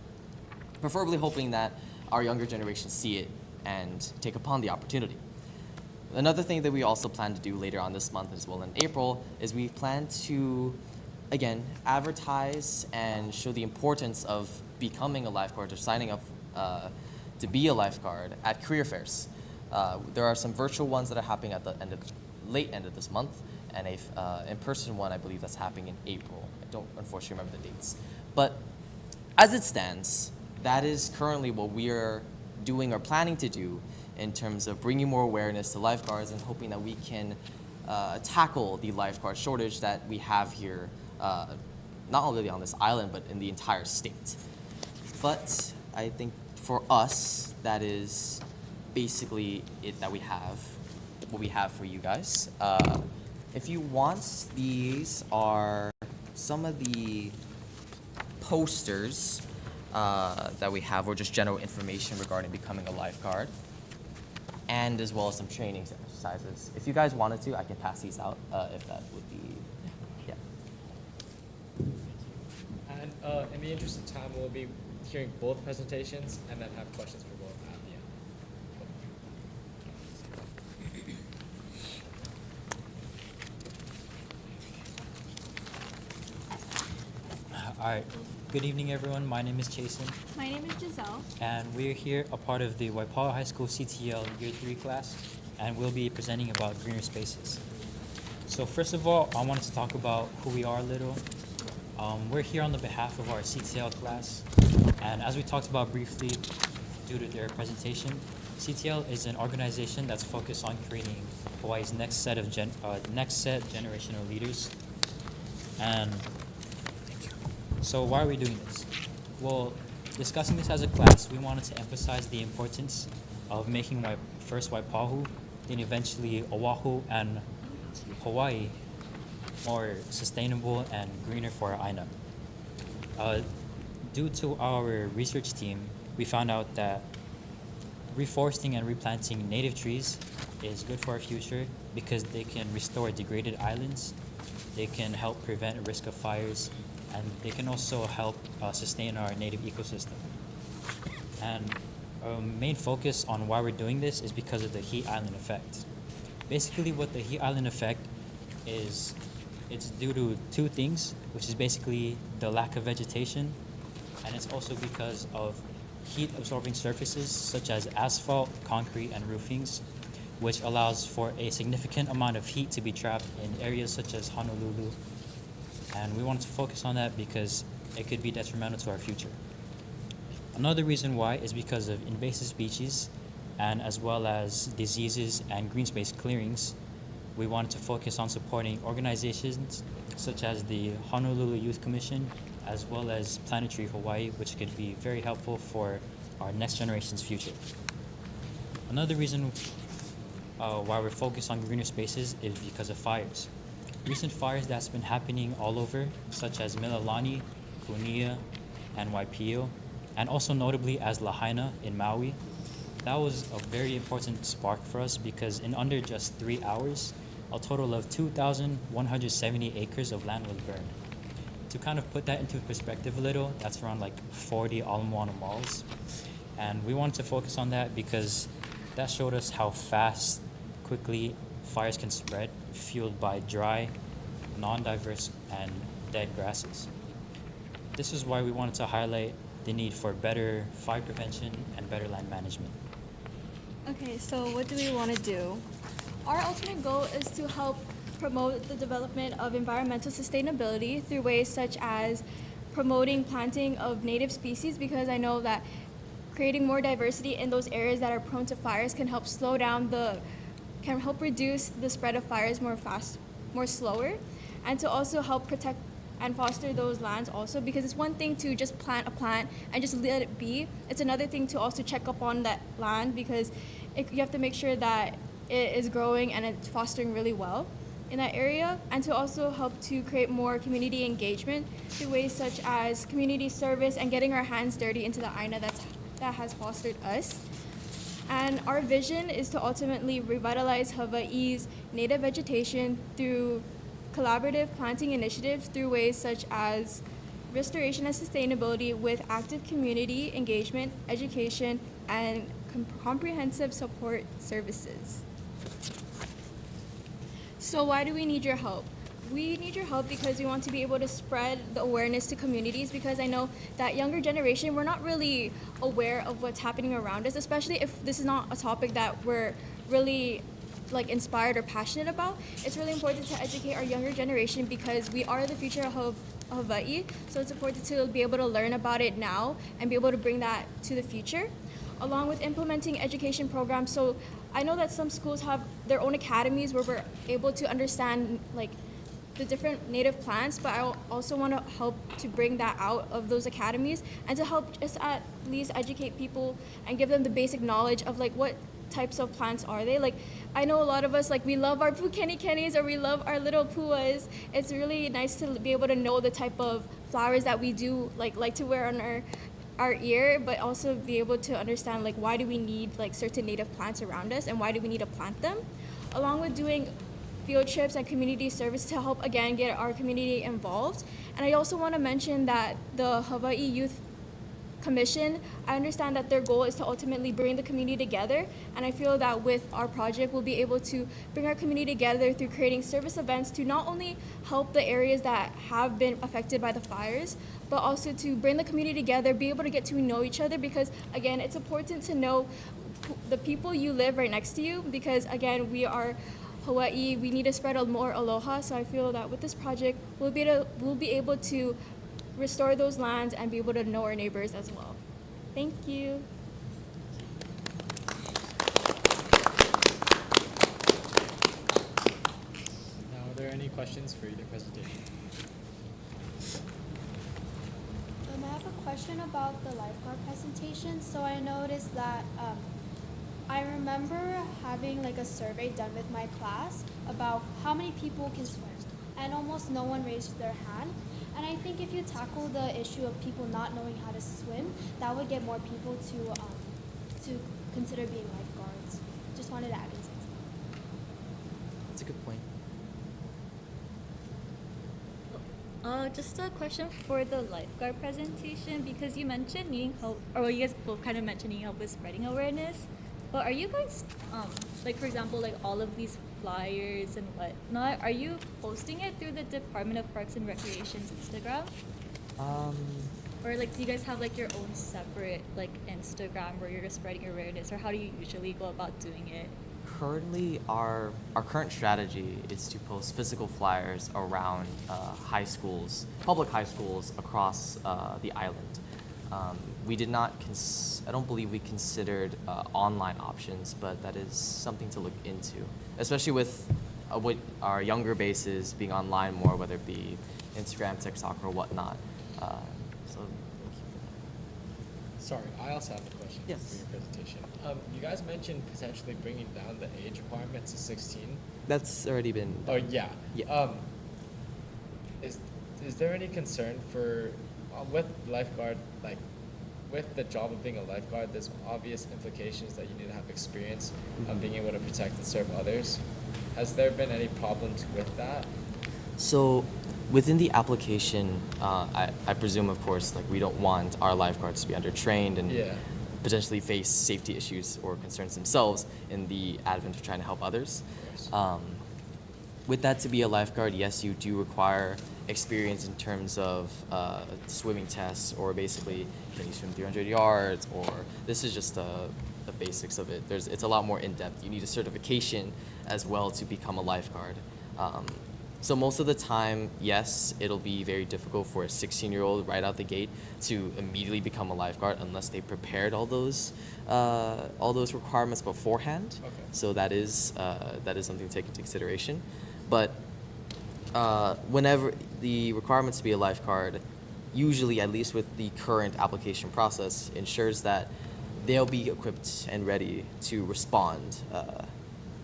preferably hoping that our younger generation see it and take upon the opportunity. Another thing that we also plan to do later on this month as well in April is we plan to, again, advertise and show the importance of becoming a lifeguard or signing up to be a lifeguard at career fairs. There are some virtual ones that are happening at the late end of this month, and a in-person one I believe that's happening in April. I don't unfortunately remember the dates. But as it stands, that is currently what we are doing or planning to do in terms of bringing more awareness to lifeguards and hoping that we can tackle the lifeguard shortage that we have here, not only on this island, but in the entire state. But I think for us, that is basically it that we have, what we have for you guys. If you want, these are some of the posters that we have, or just general information regarding becoming a lifeguard, and as well as some training exercises. If you guys wanted to, I can pass these out if that would be, yeah. And in the interest of time, we'll be hearing both presentations and then have questions for both at the end. All right. Good evening, everyone. My name is Jason, My name is Giselle. and we're here a part of the Waipawa High School CTL Year 3 class, and we'll be presenting about greener spaces. So first of all, I wanted to talk about who we are a little. We're here on the behalf of our CTL class, and as we talked about briefly due to their presentation, CTL is an organization that's focused on creating Hawaii's next set generational leaders. And so why are we doing this? Well, discussing this as a class, we wanted to emphasize the importance of making first Waipahu, then eventually Oahu and Hawaii more sustainable and greener for our Aina. Due to our research team, we found out that reforesting and replanting native trees is good for our future because they can restore degraded islands, they can help prevent risk of fires, and they can also help sustain our native ecosystem. And our main focus on why we're doing this is because of the heat island effect. Basically, what the heat island effect is, it's due to two things, which is basically the lack of vegetation, and it's also because of heat-absorbing surfaces such as asphalt, concrete, and roofings, which allows for a significant amount of heat to be trapped in areas such as Honolulu. And we wanted to focus on that because it could be detrimental to our future. Another reason why is because of invasive species and as well as diseases and green space clearings. We wanted to focus on supporting organizations such as the Honolulu Youth Commission as well as Planetary Hawaii, which could be very helpful for our next generation's future. Another reason why we're focused on greener spaces is because of fires. Recent fires that's been happening all over, such as Mililani, Kunia, and Waipio, and also notably as Lahaina in Maui. That was a very important spark for us because in under just 3 hours, a total of 2,170 acres of land was burned. To kind of put that into perspective a little, that's around like 40 Ala Moana malls. And we wanted to focus on that because that showed us how fast, quickly fires can spread, fueled by dry, non-diverse, and dead grasses. This is why we wanted to highlight the need for better fire prevention and better land management. Okay, so what do we want to do? Our ultimate goal is to help promote the development of environmental sustainability through ways such as promoting planting of native species, because I know that creating more diversity in those areas that are prone to fires can help reduce the spread of fires more slower, and to also help protect and foster those lands also, because it's one thing to just plant a plant and just let it be. It's another thing to also check up on that land, because you have to make sure that it is growing and it's fostering really well in that area, and to also help to create more community engagement through ways such as community service and getting our hands dirty into the AINA that has fostered us. And our vision is to ultimately revitalize Hawaii's native vegetation through collaborative planting initiatives through ways such as restoration and sustainability with active community engagement, education, and comprehensive support services. So why do we need your help? We need your help because we want to be able to spread the awareness to communities, because I know that younger generation, we're not really aware of what's happening around us, especially if this is not a topic that we're really inspired or passionate about. It's really important to educate our younger generation because we are the future of Hawaii. So it's important to be able to learn about it now and be able to bring that to the future, along with implementing education programs. So I know that some schools have their own academies where we're able to understand the different native plants, but I also want to help to bring that out of those academies and to help just at least educate people and give them the basic knowledge of what types of plants are they. I know a lot of us, we love our pukenikkenis or we love our little puas. It's really nice to be able to know the type of flowers that we do like to wear on our ear, but also be able to understand why do we need certain native plants around us and why do we need to plant them, along with doing field trips and community service to help again get our community involved. And I also want to mention that the Hawaii Youth Commission, I understand that their goal is to ultimately bring the community together, and I feel that with our project we'll be able to bring our community together through creating service events to not only help the areas that have been affected by the fires, but also to bring the community together, be able to get to know each other, because again it's important to know the people you live right next to you, because again we are Hawaii, we need to spread more aloha. So I feel that with this project we'll be able to restore those lands and be able to know our neighbors as well. Thank you. Now, are there any questions for either presentation? I have a question about the lifeguard presentation. So I noticed that I remember having a survey done with my class about how many people can swim, and almost no one raised their hand. And I think if you tackle the issue of people not knowing how to swim, that would get more people to consider being lifeguards. Just wanted to add insights. That's a good point. Just a question for the lifeguard presentation, because you mentioned needing help, or you guys both kind of mentioned needing help with spreading awareness. But are you guys, for example, all of these flyers and whatnot, are you posting it through the Department of Parks and Recreation's Instagram? Or do you guys have your own separate Instagram where you're just spreading awareness, or how do you usually go about doing it? Currently, our current strategy is to post physical flyers around high schools, public high schools across the island. We did not, I don't believe we considered online options, but that is something to look into, especially with our younger bases being online more, whether it be Instagram, TikTok, or whatnot. So thank you for that. Sorry, I also have a question for your presentation. You guys mentioned potentially bringing down the age requirement to 16. That's already been done. Oh, yeah. Yeah. Is there any concern for, with lifeguard, with the job of being a lifeguard, there's obvious implications that you need to have experience on being able to protect and serve others. Has there been any problems with that? So within the application, I presume, of course, we don't want our lifeguards to be undertrained and potentially face safety issues or concerns themselves in the advent of trying to help others. With that, to be a lifeguard, yes, you do require experience in terms of swimming tests, or basically can you swim 300 yards, or this is just the basics of it. It's a lot more in-depth. You need a certification as well to become a lifeguard. So most of the time, yes, it'll be very difficult for a 16-year-old right out the gate to immediately become a lifeguard unless they prepared all those requirements beforehand. Okay. So that is something to take into consideration. But whenever the requirements to be a lifeguard, usually, at least with the current application process, ensures that they'll be equipped and ready to respond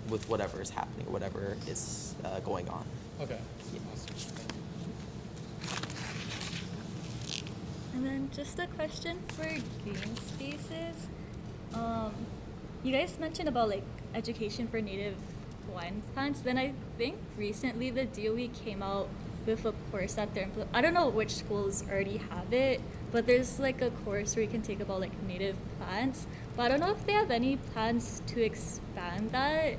with whatever is happening, whatever is going on. Okay. Yeah. And then just a question for green spaces. You guys mentioned about like education for native Hawaiian plants. Then I think recently the DOE came out with a course that I don't know which schools already have it, but there's like a course where you can take about like native plants. But I don't know if they have any plans to expand that.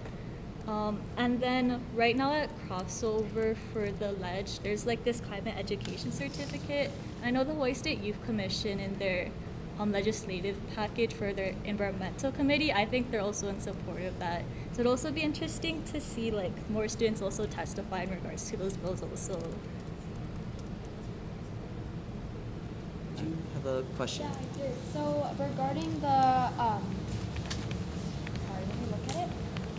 And then right now at Crossover for the Ledge, there's like this climate education certificate. I know the Hawaii State Youth Commission in their legislative package for their environmental committee, I think they're also in support of that. So it'd also be interesting to see like more students also testify in regards to those bills also. Do you have a question? Yeah, I did. So regarding the, sorry, let me look at it.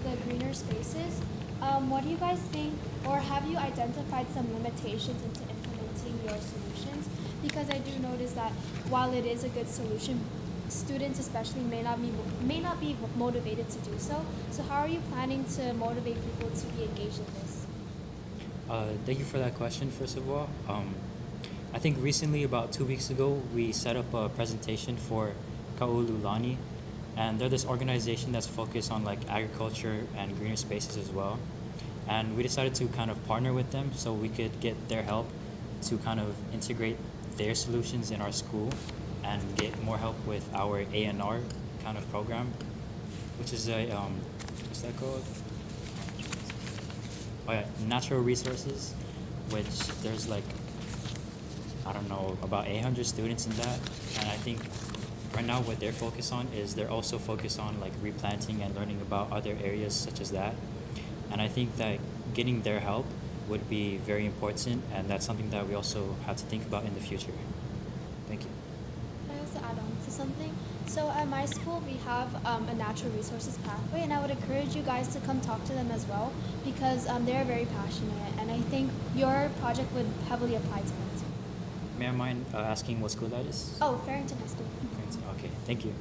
The greener spaces, what do you guys think, or have you identified some limitations into implementing your solutions? Because I do notice that while it is a good solution, students especially may not be motivated to do so. So how are you planning to motivate people to be engaged in this? Thank you for that question, first of all. I think recently, about 2 weeks ago, we set up a presentation for Kaululani, and they're this organization that's focused on like agriculture and greener spaces as well. And we decided to kind of partner with them so we could get their help to kind of integrate their solutions in our school and get more help with our A&R kind of program, which is a, what's that called? Oh yeah, natural resources, which there's like, I don't know, about 800 students in that. And I think right now what they're focused on is they're also focused on like replanting and learning about other areas such as that. And I think that getting their help would be very important, and that's something that we also have to think about in the future. Thank you. Can I also add on to something? So at my school, we have a natural resources pathway, and I would encourage you guys to come talk to them as well, because they're very passionate, and I think your project would heavily apply to them too. May I mind asking what school that is? Oh, Farrington High School. Farrington. Okay, thank you.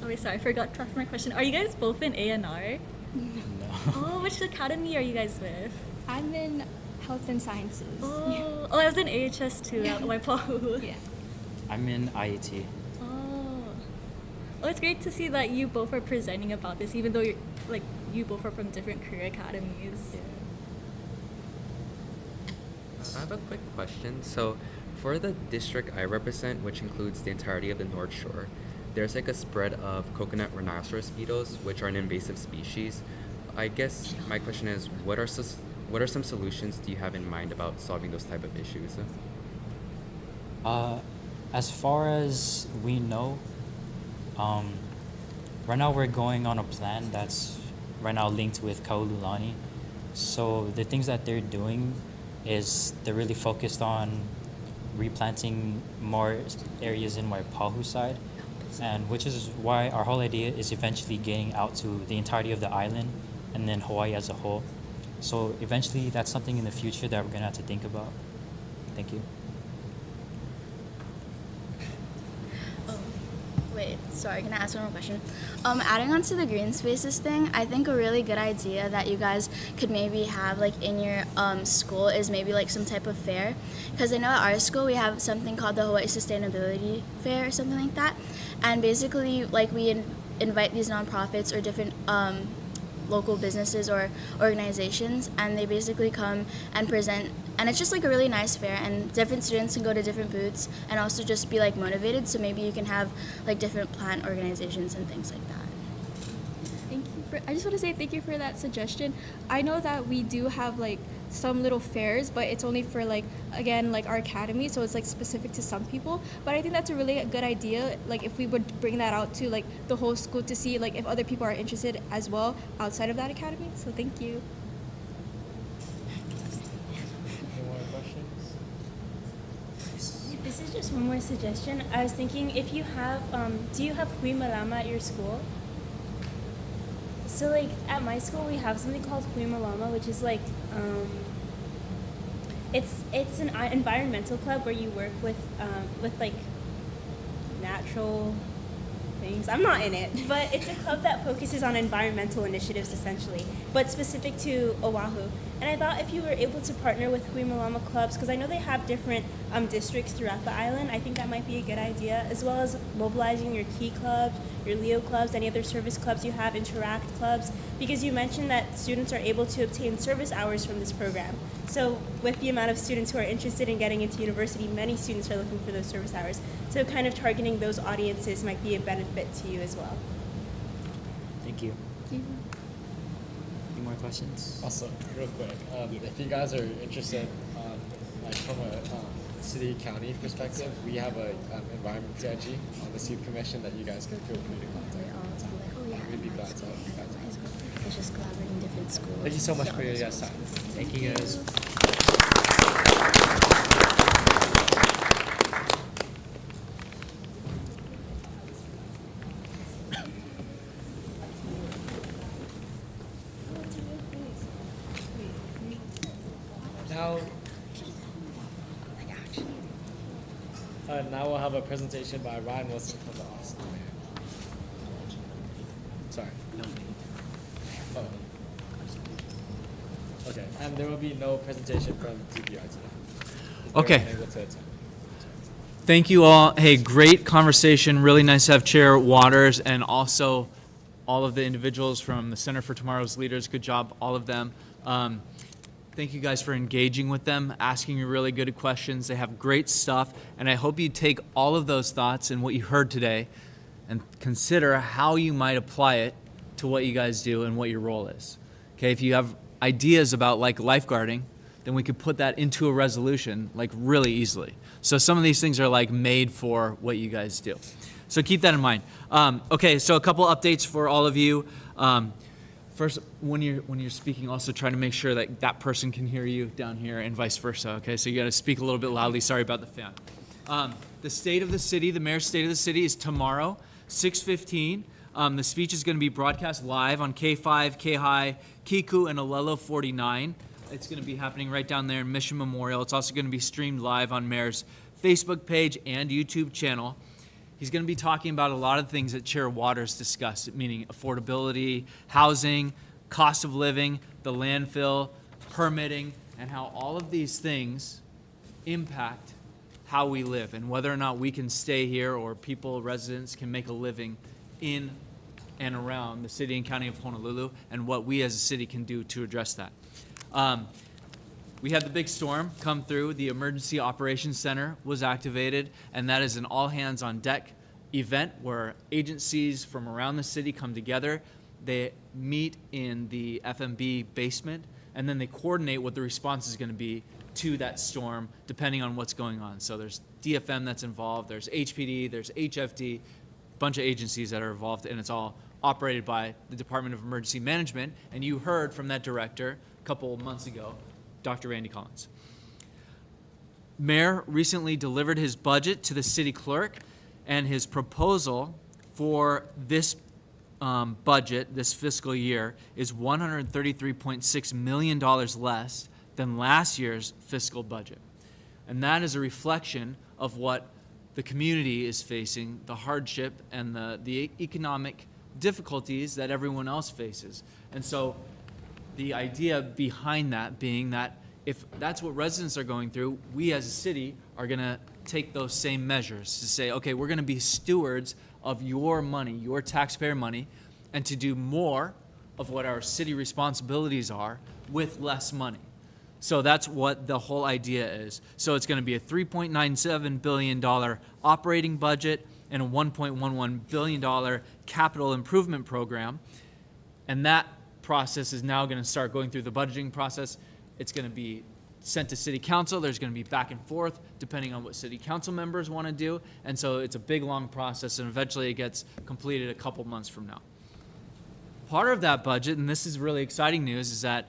Oh wait, sorry, I forgot to ask my question. Are you guys both in A&R? No. Oh, which academy are you guys with? I'm in health and sciences. Oh, I was in AHS too at Waipahu. Yeah. I'm in IET. Oh, it's great to see that you both are presenting about this, even though you both are from different career academies. Yeah. I have a quick question. So, for the district I represent, which includes the entirety of the North Shore, there's like a spread of coconut rhinoceros beetles, which are an invasive species. I guess my question is, what are some solutions do you have in mind about solving those type of issues? As far as we know, right now we're going on a plan that's right now linked with Kaululani. So the things that they're doing is they're really focused on replanting more areas in Waipahu side, and which is why our whole idea is eventually getting out to the entirety of the island and then Hawaii as a whole. So eventually that's something in the future that we're gonna have to think about. Thank you. Wait, sorry, can I ask one more question? Adding on to the green spaces thing, I think a really good idea that you guys could maybe have like in your school is maybe like some type of fair. Because I know at our school we have something called the Hawaii Sustainability Fair or something like that. And basically like we invite these nonprofits or different local businesses or organizations, and they basically come and present, and it's just like a really nice fair, and different students can go to different booths and also just be like motivated, so maybe you can have like different plant organizations and things like that. I just want to say thank you for that suggestion. I know that we do have like some little fairs, but it's only for like again, like our academy, so it's like specific to some people. But I think that's a really good idea, like if we would bring that out to like the whole school to see like if other people are interested as well outside of that academy. So thank you. Any more questions? This is just one more suggestion. I was thinking if you have, do you have Hui Malama at your school? So like at my school we have something called Hui Malama, which is like, it's an environmental club where you work with like natural things. I'm not in it, but it's a club that focuses on environmental initiatives essentially, but specific to Oahu. And I thought if you were able to partner with Hui Malama clubs, because I know they have different districts throughout the island, I think that might be a good idea, as well as mobilizing your key clubs, your Leo clubs, any other service clubs you have, interact clubs, because you mentioned that students are able to obtain service hours from this program. So with the amount of students who are interested in getting into university, many students are looking for those service hours. So kind of targeting those audiences might be a benefit to you as well. Thank you. Any more questions? Also, real quick, if you guys are interested, like from a city-county perspective, we have a environment CIG on the SEED commission that you guys can feel free to contact. We'd be glad to help you guys out. It's just collaborating different schools. Thank you so much for your guys' time. Thank you guys. Now we'll have a presentation by Ryan Wilson from the Office of the Mayor. Sorry. Oh. Okay, and there will be no presentation from DPR today. Okay. Thank you all. Hey, great conversation. Really nice to have Chair Waters and also all of the individuals from the Center for Tomorrow's Leaders. Good job, all of them. Thank you guys for engaging with them, asking you really good questions. They have great stuff, and I hope you take all of those thoughts and what you heard today and consider how you might apply it to what you guys do and what your role is. Okay, if you have ideas about like lifeguarding, then we could put that into a resolution like really easily. So some of these things are like made for what you guys do. So keep that in mind. Okay, so a couple updates for all of you. First, when you're speaking, also try to make sure that that person can hear you down here and vice versa, okay? So you gotta speak a little bit loudly. Sorry about the fan. The state of the city, the mayor's state of the city is tomorrow, 6:15. The speech is gonna be broadcast live on K5, K-High, Kiku, and Alelo 49. It's gonna be happening right down there in Mission Memorial. It's also gonna be streamed live on Mayor's Facebook page and YouTube channel. He's going to be talking about a lot of things that Chair Waters discussed, meaning affordability, housing, cost of living, the landfill, permitting, and how all of these things impact how we live and whether or not we can stay here or people, residents, can make a living in and around the city and county of Honolulu and what we as a city can do to address that. We had the big storm come through. The Emergency Operations Center was activated, and that is an all-hands-on-deck event where agencies from around the city come together. They meet in the FMB basement, and then they coordinate what the response is going to be to that storm, depending on what's going on. So there's DFM that's involved, there's HPD, there's HFD, a bunch of agencies that are involved, and it's all operated by the Department of Emergency Management. And you heard from that director a couple of months ago, Dr. Randy Collins. Mayor recently delivered his budget to the city clerk, and his proposal for this budget, this fiscal year, is $133.6 million less than last year's fiscal budget. And that is a reflection of what the community is facing, the hardship and the economic difficulties that everyone else faces. And so the idea behind that being that if that's what residents are going through, we as a city are going to take those same measures to say, okay, we're going to be stewards of your money, your taxpayer money, and to do more of what our city responsibilities are with less money. So that's what the whole idea is. So it's going to be a $3.97 billion operating budget and a $1.11 billion capital improvement program. And that process is now going to start going through the budgeting process. It's going to be sent to city council. There's going to be back and forth depending on what city council members want to do. And so it's a big, long process, and eventually it gets completed a couple months from now. Part of that budget, and this is really exciting news, is that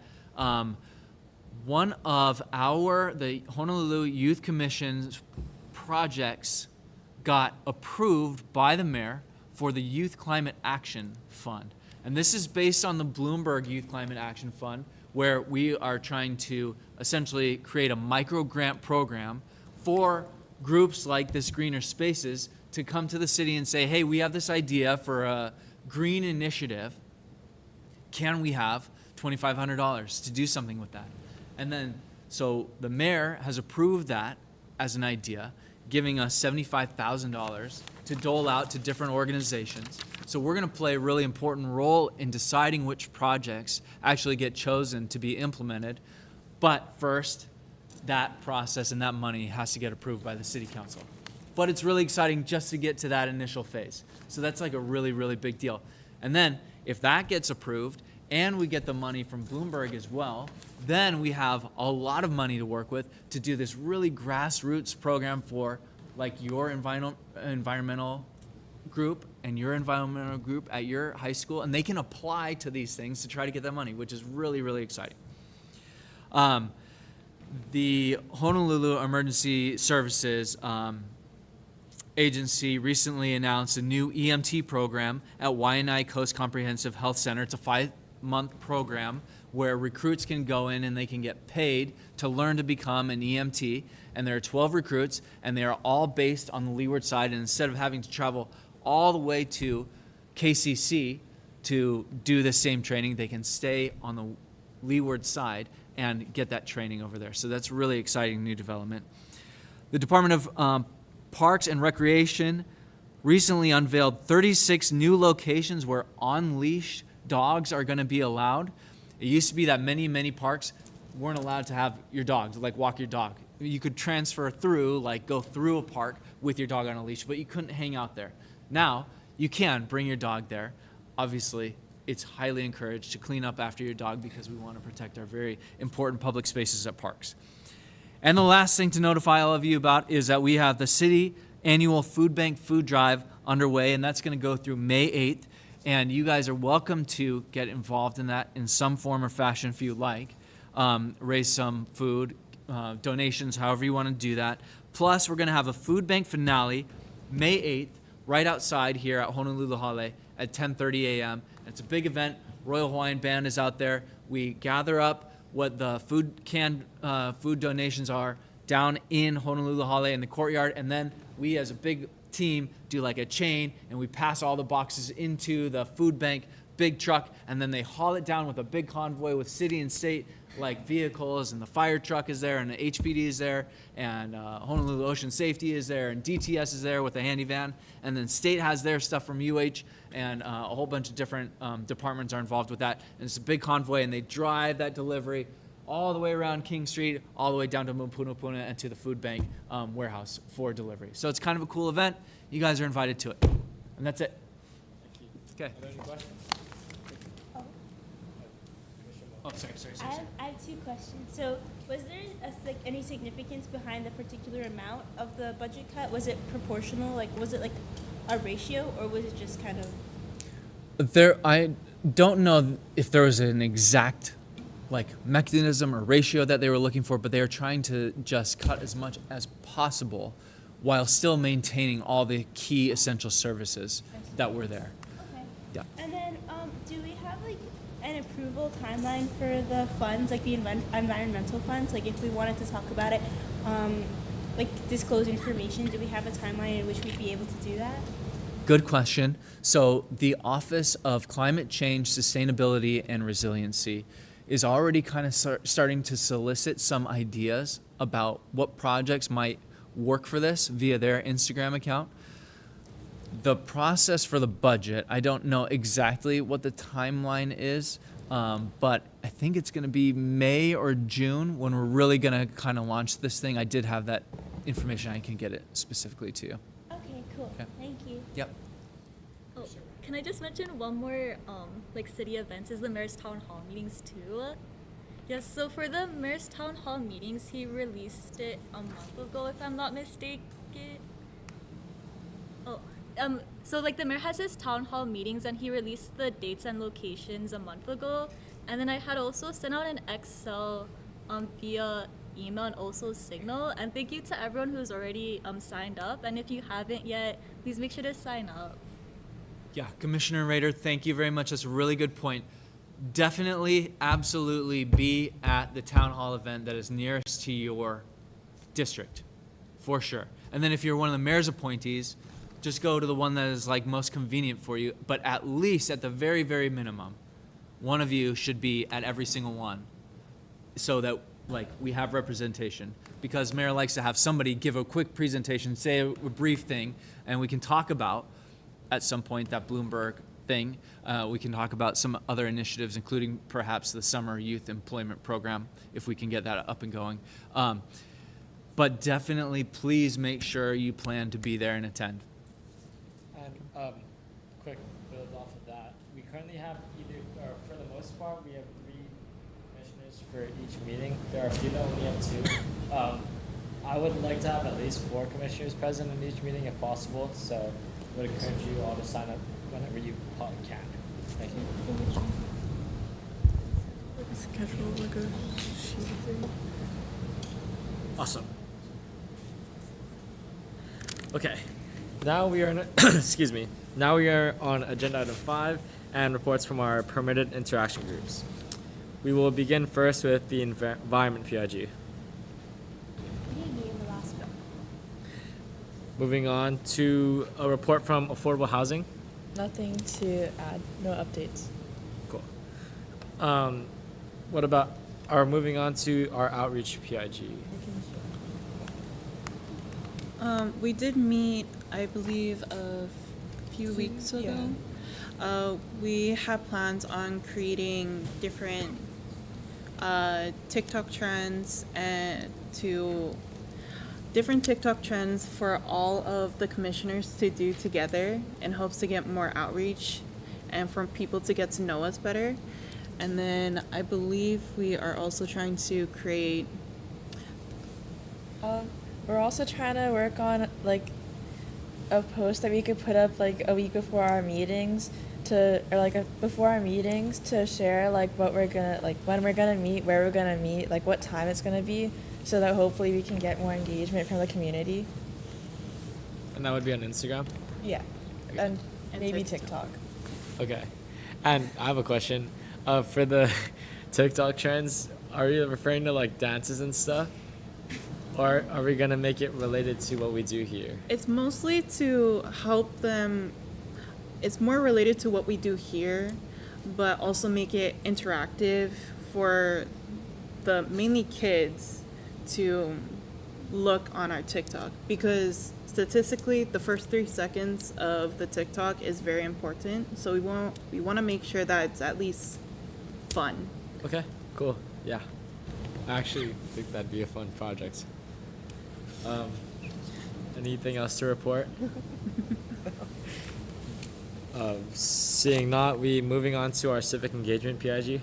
one of the Honolulu Youth Commission's projects got approved by the mayor for the Youth Climate Action Fund. And this is based on the Bloomberg Youth Climate Action Fund, where we are trying to essentially create a micro grant program for groups like this Greener Spaces to come to the city and say, hey, we have this idea for a green initiative. Can we have $2,500 to do something with that? And then, so the mayor has approved that as an idea, giving us $75,000 to dole out to different organizations. So we're going to play a really important role in deciding which projects actually get chosen to be implemented. But first, that process and that money has to get approved by the city council. But it's really exciting just to get to that initial phase. So that's like a really, really big deal. And then if that gets approved and we get the money from Bloomberg as well, then we have a lot of money to work with to do this really grassroots program for like your environmental group and your environmental group at your high school, and they can apply to these things to try to get that money, which is really, really exciting. The Honolulu Emergency Services Agency recently announced a new EMT program at Waianae Coast Comprehensive Health Center. It's a 5-month program where recruits can go in and they can get paid to learn to become an EMT. And there are 12 recruits, and they are all based on the leeward side. And instead of having to travel all the way to KCC to do the same training, they can stay on the leeward side and get that training over there. So that's really exciting new development. The Department of Parks and Recreation recently unveiled 36 new locations where on-leash dogs are going to be allowed. It used to be that many parks weren't allowed to have your dogs, like walk your dog. You could transfer through, like go through a park with your dog on a leash, but you couldn't hang out there. Now, you can bring your dog there. Obviously, it's highly encouraged to clean up after your dog because we want to protect our very important public spaces at parks. And the last thing to notify all of you about is that we have the city annual food bank food drive underway, and that's going to go through May 8th. And you guys are welcome to get involved in that in some form or fashion if you like. Raise some food, donations, however you want to do that. Plus, we're going to have a food bank finale May 8th right outside here at Honolulu Hale at 10:30 a.m. It's a big event. Royal Hawaiian Band is out there. We gather up what the food donations are down in Honolulu Hale in the courtyard, and then we as a big team do like a chain, and we pass all the boxes into the food bank big truck, and then they haul it down with a big convoy with city and state like vehicles, and the fire truck is there, and the HPD is there, and Honolulu Ocean Safety is there, and DTS is there with a handy van, and then state has their stuff from UH, and a whole bunch of different departments are involved with that. And it's a big convoy, and they drive that delivery all the way around King Street, all the way down to Mupunapuna and to the food bank warehouse for delivery. So it's kind of a cool event. You guys are invited to it. And that's it. Thank you. Okay. Are there any questions? Oh, sorry. I have two questions. So, was there any significance behind the particular amount of the budget cut? Was it proportional? Like, was it like a ratio, or was it just kind of? I don't know if there was an exact like mechanism or ratio that they were looking for, but they are trying to just cut as much as possible while still maintaining all the key essential services that were there. Okay. Yeah. And then, do we have like an approval timeline for the funds, like the environmental funds? Like, if we wanted to talk about it, like disclose information, do we have a timeline in which we'd be able to do that? Good question. So the Office of Climate Change, Sustainability, and Resiliency is already kind of starting to solicit some ideas about what projects might work for this via their Instagram account. The process for the budget, I don't know exactly what the timeline is, but I think it's going to be May or June when we're really going to kind of launch this thing. I did have that information. I can get it specifically to you. Okay, cool. Okay. Thank you. Yep. Oh, can I just mention one more like city events is the mayor's town hall meetings too. Yes, so for the mayor's town hall meetings, he released it a month ago, if I'm not mistaken. Oh, so like the mayor has his town hall meetings and he released the dates and locations a month ago. And then I had also sent out an Excel via email and also Signal. And thank you to everyone who's already signed up. And if you haven't yet, please make sure to sign up. Yeah, Commissioner Rader, thank you very much. That's a really good point. Definitely, absolutely be at the town hall event that is nearest to your district, for sure. And then if you're one of the mayor's appointees, just go to the one that is like most convenient for you. But at least, at the very, very minimum, one of you should be at every single one, so that like we have representation. Because mayor likes to have somebody give a quick presentation, say a brief thing, and we can talk about at some point that Bloomberg thing. We can talk about some other initiatives, including perhaps the summer youth employment program, if we can get that up and going. But definitely, please make sure you plan to be there and attend. And quick build off of that. We currently have or for the most part, we have 3 commissioners for each meeting. There are a few that only have 2. I would like to have at least 4 commissioners present in each meeting if possible. So I would encourage you all to sign up whenever you can. Thank you. Schedule like a sheet thing. Awesome. Okay. Now we are in excuse me. Now we are on agenda item 5 and reports from our permitted interaction groups. We will begin first with the environment PIG. Moving on to a report from affordable housing. Nothing to add. No updates. Cool. What about moving on to our outreach PIG? We did meet, I believe, a few weeks ago. We have plans on creating different TikTok trends for all of the commissioners to do together in hopes to get more outreach and for people to get to know us better. And then I believe we are also trying to create We're also trying to work on like a post that we could put up like a week before our meetings before our meetings to share like what we're gonna like when we're gonna meet, where we're gonna meet, like what time it's gonna be, so that hopefully we can get more engagement from the community. And that would be on Instagram? Yeah. Okay. And maybe TikTok. Okay. And I have a question. For the TikTok trends, are you referring to like dances and stuff? Or are we going to make it related to what we do here? It's mostly to help them. It's more related to what we do here, but also make it interactive for the mainly kids to look on our TikTok, because statistically the first 3 seconds of the TikTok is very important. So we want to make sure that it's at least fun. Okay, cool. Yeah. I actually think that'd be a fun project. Anything else to report? Seeing not, we moving on to our civic engagement PIG.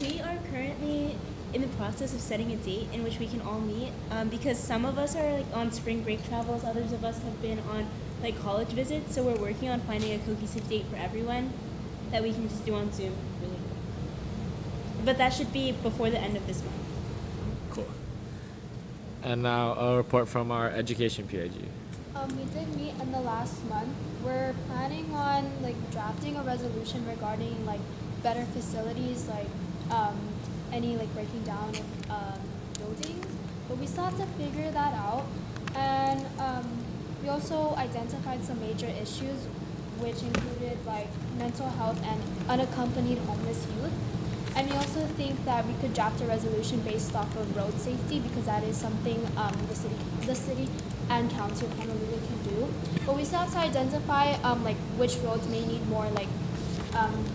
We are currently in the process of setting a date in which we can all meet, because some of us are like on spring break travels, others of us have been on like college visits, so we're working on finding a cohesive date for everyone that we can just do on Zoom really quick. But that should be before the end of this month. Cool. And now a report from our education PIG. We did meet in the last month. We're planning on like drafting a resolution regarding like better facilities, like any like breaking down of buildings. But we still have to figure that out. And we also identified some major issues, which included like mental health and unaccompanied homeless youth. And we also think that we could draft a resolution based off of road safety, because that is something the city and County of Honolulu can do. But we still have to identify like which roads may need more like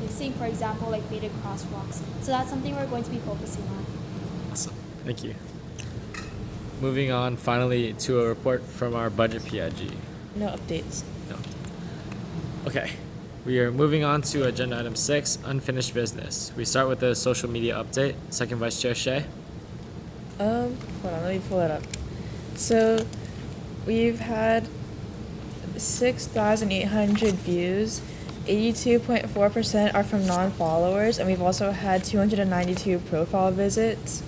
say for example like gated crosswalks. So that's something we're going to be focusing on. Awesome. Thank you. Moving on finally to a report from our budget PIG. No updates. No. Okay. We are moving on to agenda item 6, unfinished business. We start with the social media update. Second Vice Chair Shea. Hold on, let me pull it up. So, we've had 6,800 views. 82.4% are from non-followers, and we've also had 292 profile visits.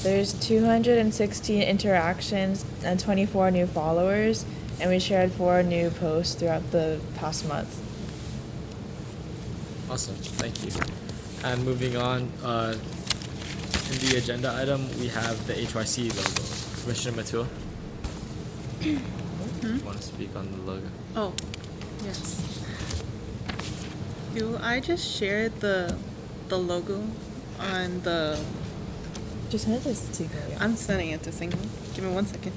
There's 216 interactions and 24 new followers, and we shared 4 new posts throughout the past month. Awesome, thank you. And moving on, in the agenda item, we have the HYC logo. Commissioner Matua? Want to speak on the logo? Oh, yes. Do I just share the logo on the... Just send it to Single. Yeah. I'm sending it to Single. Give me 1 second.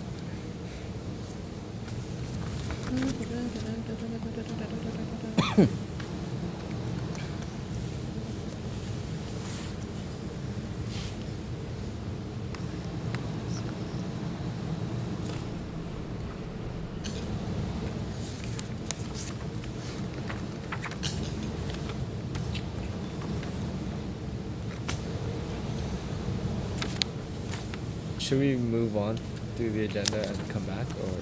Should we move on through the agenda and come back, or?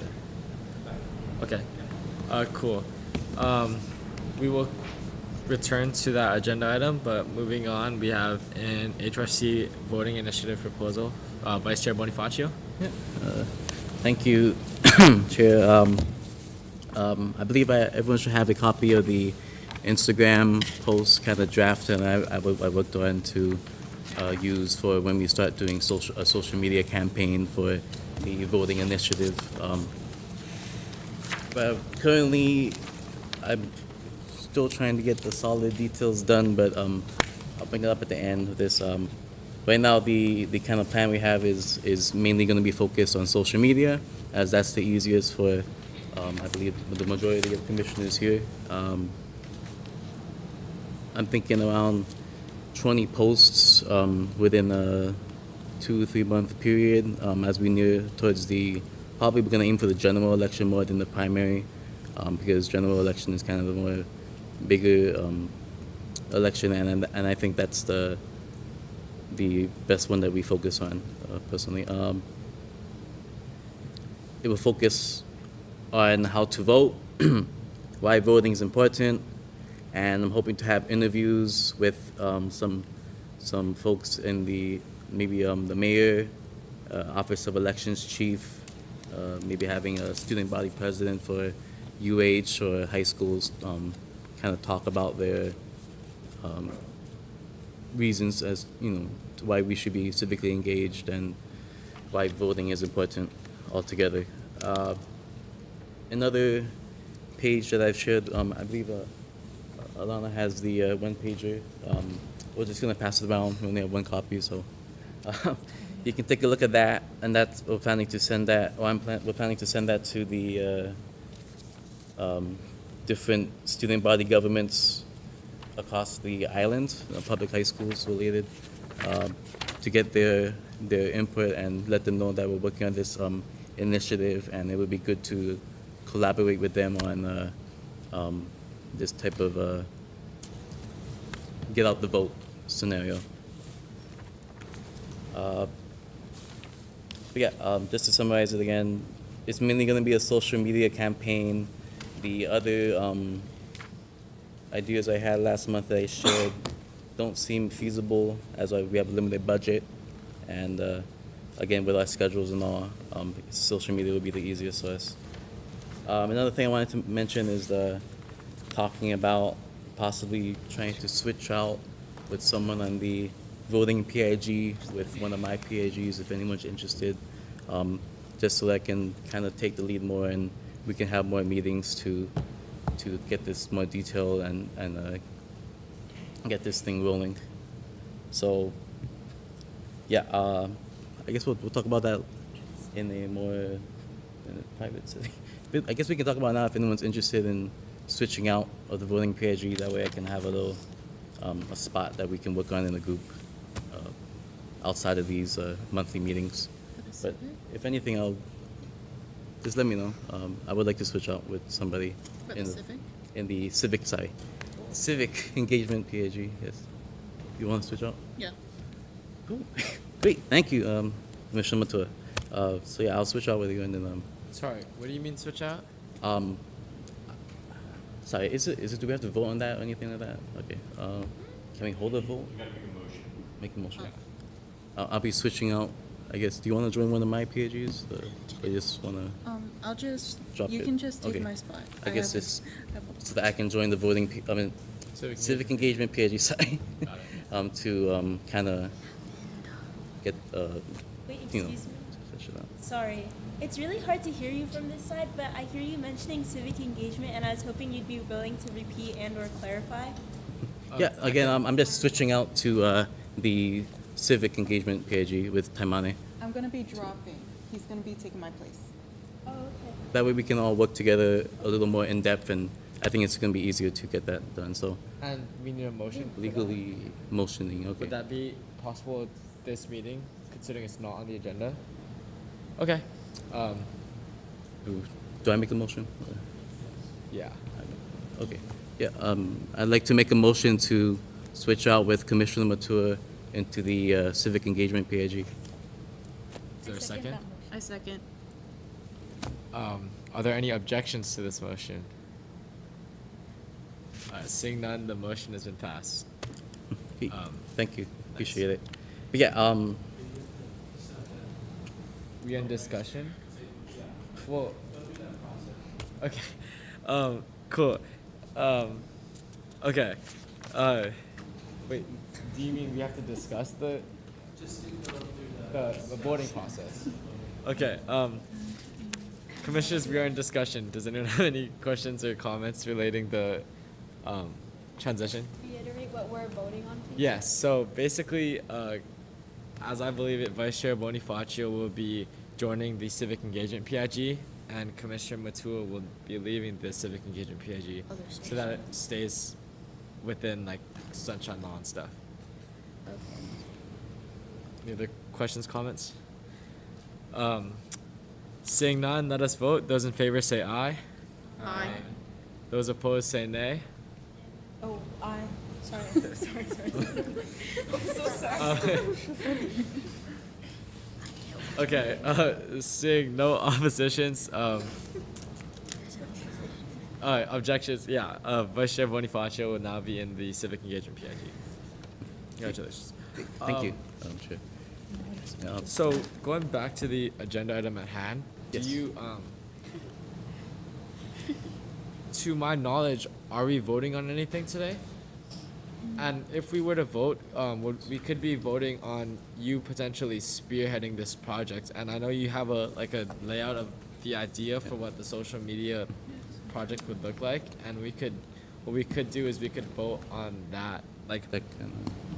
Okay, cool. We will return to that agenda item, but moving on, we have an HRC voting initiative proposal. Vice Chair Bonifacio? Yeah. Thank you, Chair. I believe everyone should have a copy of the Instagram post kind of draft, and I worked on to use for when we start doing a social media campaign for the voting initiative. But currently, I'm still trying to get the solid details done, but I'll bring it up at the end of this. Right now, the kind of plan we have is mainly going to be focused on social media, as that's the easiest for, I believe, the majority of commissioners here. I'm thinking around 20 posts within a 2-3 month period as we near towards probably we're going to aim for the general election more than the primary, because general election is kind of the more bigger election, and I think that's the best one that we focus on personally. It will focus on how to vote, why voting is important, and I'm hoping to have interviews with some folks in the mayor, office of elections chief, maybe having a student body president for UH or high schools, kind of talk about their reasons as why we should be civically engaged and why voting is important altogether. Another page that I've shared, I believe Alana has the one pager. We're just gonna pass it around. We only have 1 copy, so you can take a look at that. And we're planning to send that. We're planning to send that to the different student body governments across the island, public high schools related, to get their input and let them know that we're working on this initiative, and it would be good to collaborate with them on this type of get out the vote scenario. But yeah, just to summarize it again, it's mainly going to be a social media campaign. The other ideas I had last month that I shared don't seem feasible as we have a limited budget, and again, with our schedules and all, social media would be the easiest for us. Another thing I wanted to mention is talking about possibly trying to switch out with someone on the voting PIG with one of my PIGs, if anyone's interested, just so that I can kind of take the lead more and we can have more meetings to get this more detailed and get this thing rolling. So yeah, I guess we'll talk about that in a private setting. I guess we can talk about it now if anyone's interested in switching out of the voting PIG. That way I can have a little a spot that we can work on in a group outside of these monthly meetings. But if anything, just let me know. I would like to switch out with somebody. in the civic side, civic engagement PAG. Yes. You want to switch out? Yeah. Cool. Great. Thank you, Commissioner Matua. So yeah, I'll switch out with you, and then Sorry, what do you mean switch out? um. Sorry, is it? Do we have to vote on that or anything like that? Okay. Can we hold a vote? You gotta make a motion. Make a motion. I'll be switching out. I guess. Do you want to join one of my PAGs? Or you just want to? I'll just. Drop You it. can just take Okay. my spot. I guess have it's have so that I can join the voting. Civic engagement PAG side. To kind of get Wait, you know. excuse me? Switch it out. Sorry. It's really hard to hear you from this side, but I hear you mentioning civic engagement, and I was hoping you'd be willing to repeat and or clarify. Yeah. Again, I'm just switching out to the civic engagement PAG with Taimane. I'm gonna be dropping. He's gonna be taking my place. Oh, okay. That way we can all work together a little more in depth, and I think it's going to be easier to get that done. So And we need a motion. for that. legally motioning. Okay. Would that be possible at this meeting, considering it's not on the agenda? Okay. Do I make the motion? Yeah. Okay. Yeah. I'd like to make a motion to switch out with Commissioner Matua into the civic engagement PAG. Is there a second? I second. Are there any objections to this motion? Seeing none, the motion has been passed. Thank you. Appreciate it. But yeah. We in discussion? Well, okay. Cool. Okay. Wait, do you mean we have to discuss the voting process? Okay. Commissioners, we are in discussion. Does anyone have any questions or comments relating the transition? Reiterate what we're voting on, please. Yes, so basically, as I believe it, Vice Chair Bonifacio will be joining the Civic Engagement PIG, and Commissioner Matua will be leaving the Civic Engagement PIG, so that it stays within like sunshine law and stuff. Any other questions, comments? Seeing none, let us vote. Those in favor say aye. Aye. Those opposed say nay. Oh, sorry. sorry. I'm so sorry. Okay, seeing no oppositions, objections, yeah, Vice Chair Bonifacio will now be in the Civic Engagement PIG. Congratulations. Thank you, Chair. So, going back to the agenda item at hand, Yes. do you, to my knowledge, are we voting on anything today? And if we were to vote, we could be voting on you potentially spearheading this project. And I know you have a layout of the idea for what the social media project would look like. And what we could do is we could vote on that.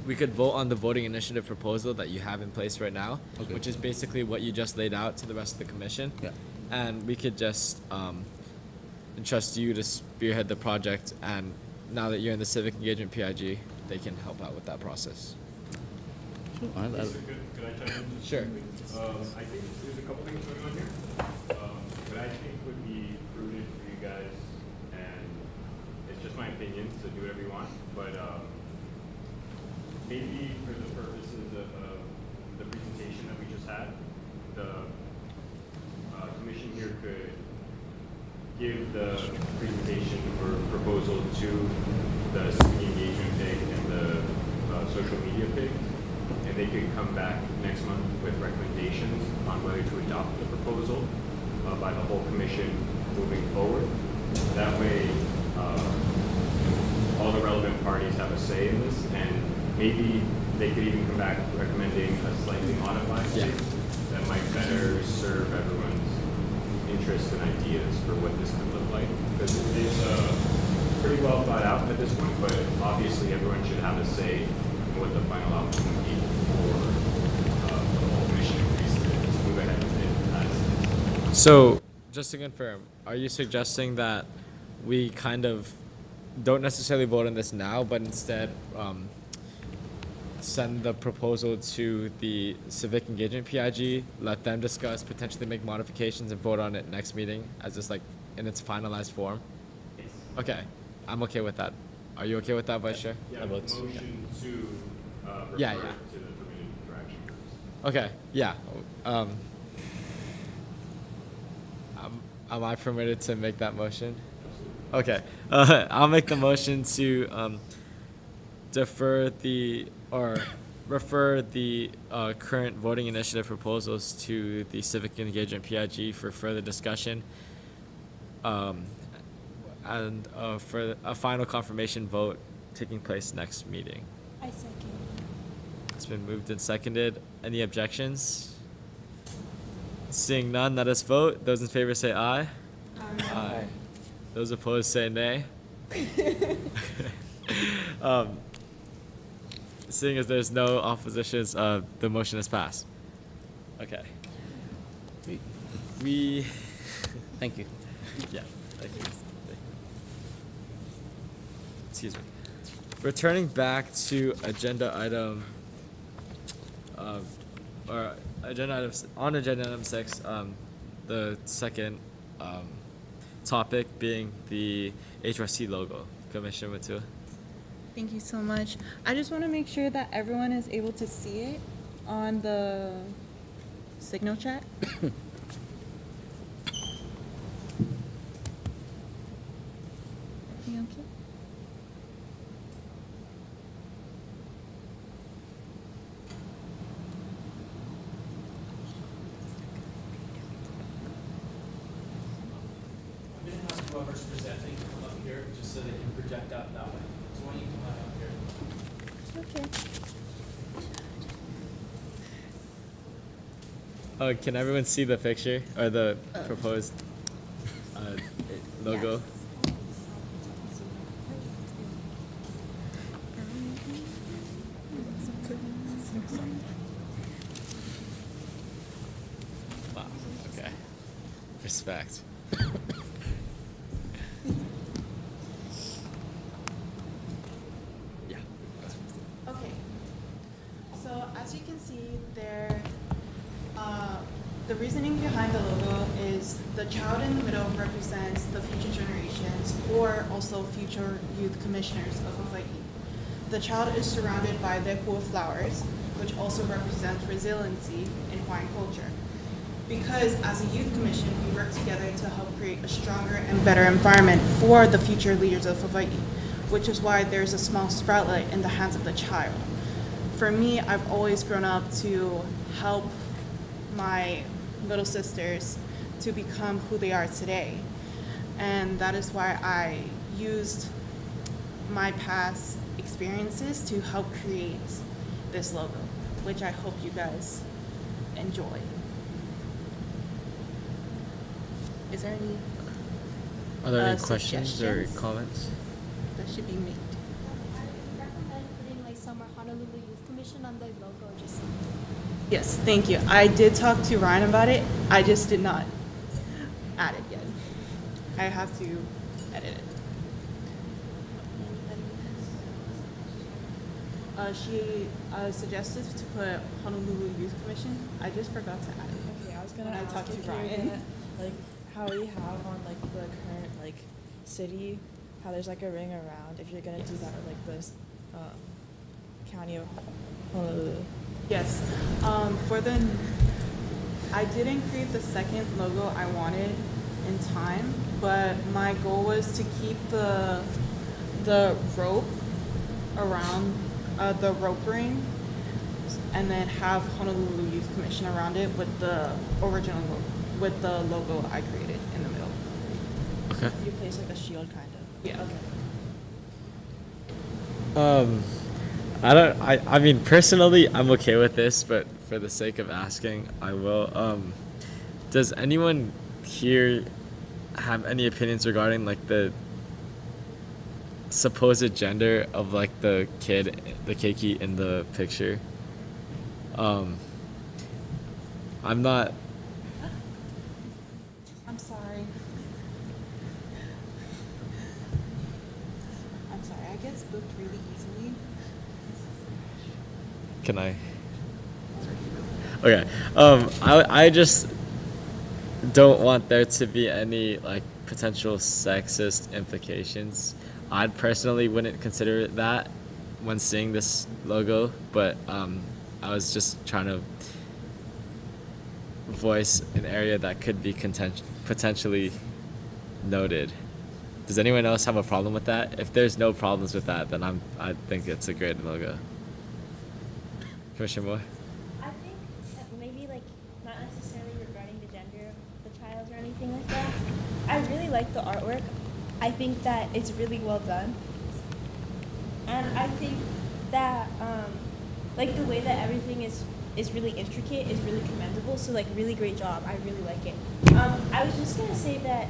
We could vote on the voting initiative proposal that you have in place right now, which is basically what you just laid out to the rest of the commission. Yeah. And we could just entrust you to spearhead the project, and now that you're in the Civic Engagement PIG, they can help out with that process. Could I chime in? Sure. I think there's a couple things going on here. What I think would be prudent for you guys, and it's just my opinion, so do whatever you want, but maybe for the purposes of the presentation that we just had, the commission here could give the presentation or proposal to the civic engagement pig and the social media pig, and they could come back next month with recommendations on whether to adopt the proposal by the whole commission moving forward. That way, all the relevant parties have a say in this, and maybe they could even come back recommending a slightly modified state that might better serve everyone's interests and ideas for what this could look like. Because it's pretty well thought out at this point, but obviously everyone should have a say in what the final outcome would be before the whole commission agrees to move ahead with it as is. So, just to confirm, are you suggesting that we kind of don't necessarily vote on this now, but instead send the proposal to the Civic Engagement PIG, let them discuss, potentially make modifications, and vote on it next meeting as just like in its finalized form? Okay. I'm okay with that. Are you okay with that, Vice Chair? Yeah, motion to refer Yeah, to yeah. the community interaction groups. Okay, yeah. Am I permitted to make that motion? Okay, I'll make the motion to defer or refer the current voting initiative proposals to the Civic Engagement PIG for further discussion. And for a final confirmation vote taking place next meeting. I second. It's been moved and seconded. Any objections? Seeing none, let us vote. Those in favor say aye. Aye. Those opposed say nay. Seeing as there's no oppositions, the motion is passed. Okay. We. Thank you. Yeah, thank you. Excuse me. Returning back to agenda item, or agenda items on agenda item 6, the second topic being the HRC logo. Commissioner Matua. Thank you so much. I just want to make sure that everyone is able to see it on the signal chat. Everything okay? I'm going to have whoever's presenting come up here just so they can project out that way. So why don't you come on up here? Okay. Can everyone see the picture or the proposed logo? Wow. Okay. Respect. Yeah. Okay. So as you can see there, the reasoning behind the logo is the child in the middle represents the future generations or also future youth commissioners of Hawaii. The child is surrounded by the cool flowers, which also represents resiliency in Hawaiian culture. Because as a youth commission, we work together to help create a stronger and better environment for the future leaders of Hawaii, which is why there's a small spotlight in the hands of the child. For me, I've always grown up to help my little sisters to become who they are today. And that is why I used my past experiences to help create this logo, which I hope you guys enjoy. Is there any Are there any questions or suggestions comments? that should be made? I recommend putting like somewhere Honolulu Youth Commission on the logo, just Yes, thank you. I did talk to Ryan about it. I just did not add it yet. I have to edit it. She suggested to put Honolulu Youth Commission. I just forgot to add it. Okay, I was gonna When I ask talked to if you're Ryan. gonna, like how we have on like the current like city, how there's like a ring around. If you're gonna do that with like this county of Honolulu. Yes. I didn't create the second logo I wanted in time, but my goal was to keep the rope around the rope ring, and then have Honolulu Youth Commission around it with the original with the logo I created in the middle. Okay. You place like a shield kind of. Yeah. Okay. I mean, personally, I'm okay with this, but for the sake of asking, I will. Does anyone here have any opinions regarding like the supposed gender of like the kid, the keiki in the picture? I'm not. I'm sorry. I'm sorry. I get spooked really easily. Can I? Okay. I just don't want there to be any like potential sexist implications. I personally wouldn't consider that when seeing this logo, but I was just trying to voice an area that could be potentially noted. Does anyone else have a problem with that? If there's no problems with that, then I think it's a great logo. Commissioner Moore? I think that maybe like not necessarily regarding the gender of the child or anything like that. I really like the artwork. I think that it's really well done. And I think that like the way that everything is really intricate is really commendable. So like really great job. I really like it. I was just gonna say that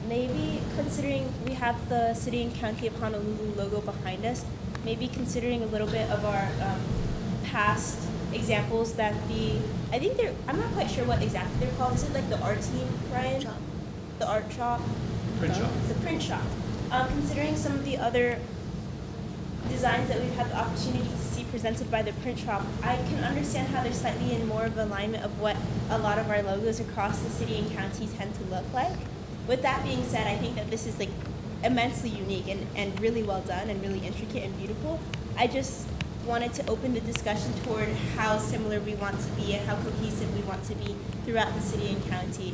maybe considering we have the City and County of Honolulu logo behind us, maybe considering a little bit of our past examples that I think I'm not quite sure what exactly they're called. Is it like the art team, Ryan? The art shop? Print shop. The print shop. Considering some of the other designs that we've had the opportunity to see presented by the print shop, I can understand how they're slightly in more of alignment of what a lot of our logos across the city and county tend to look like. With that being said, I think that this is like immensely unique and really well done and really intricate and beautiful. I just wanted to open the discussion toward how similar we want to be and how cohesive we want to be throughout the city and county,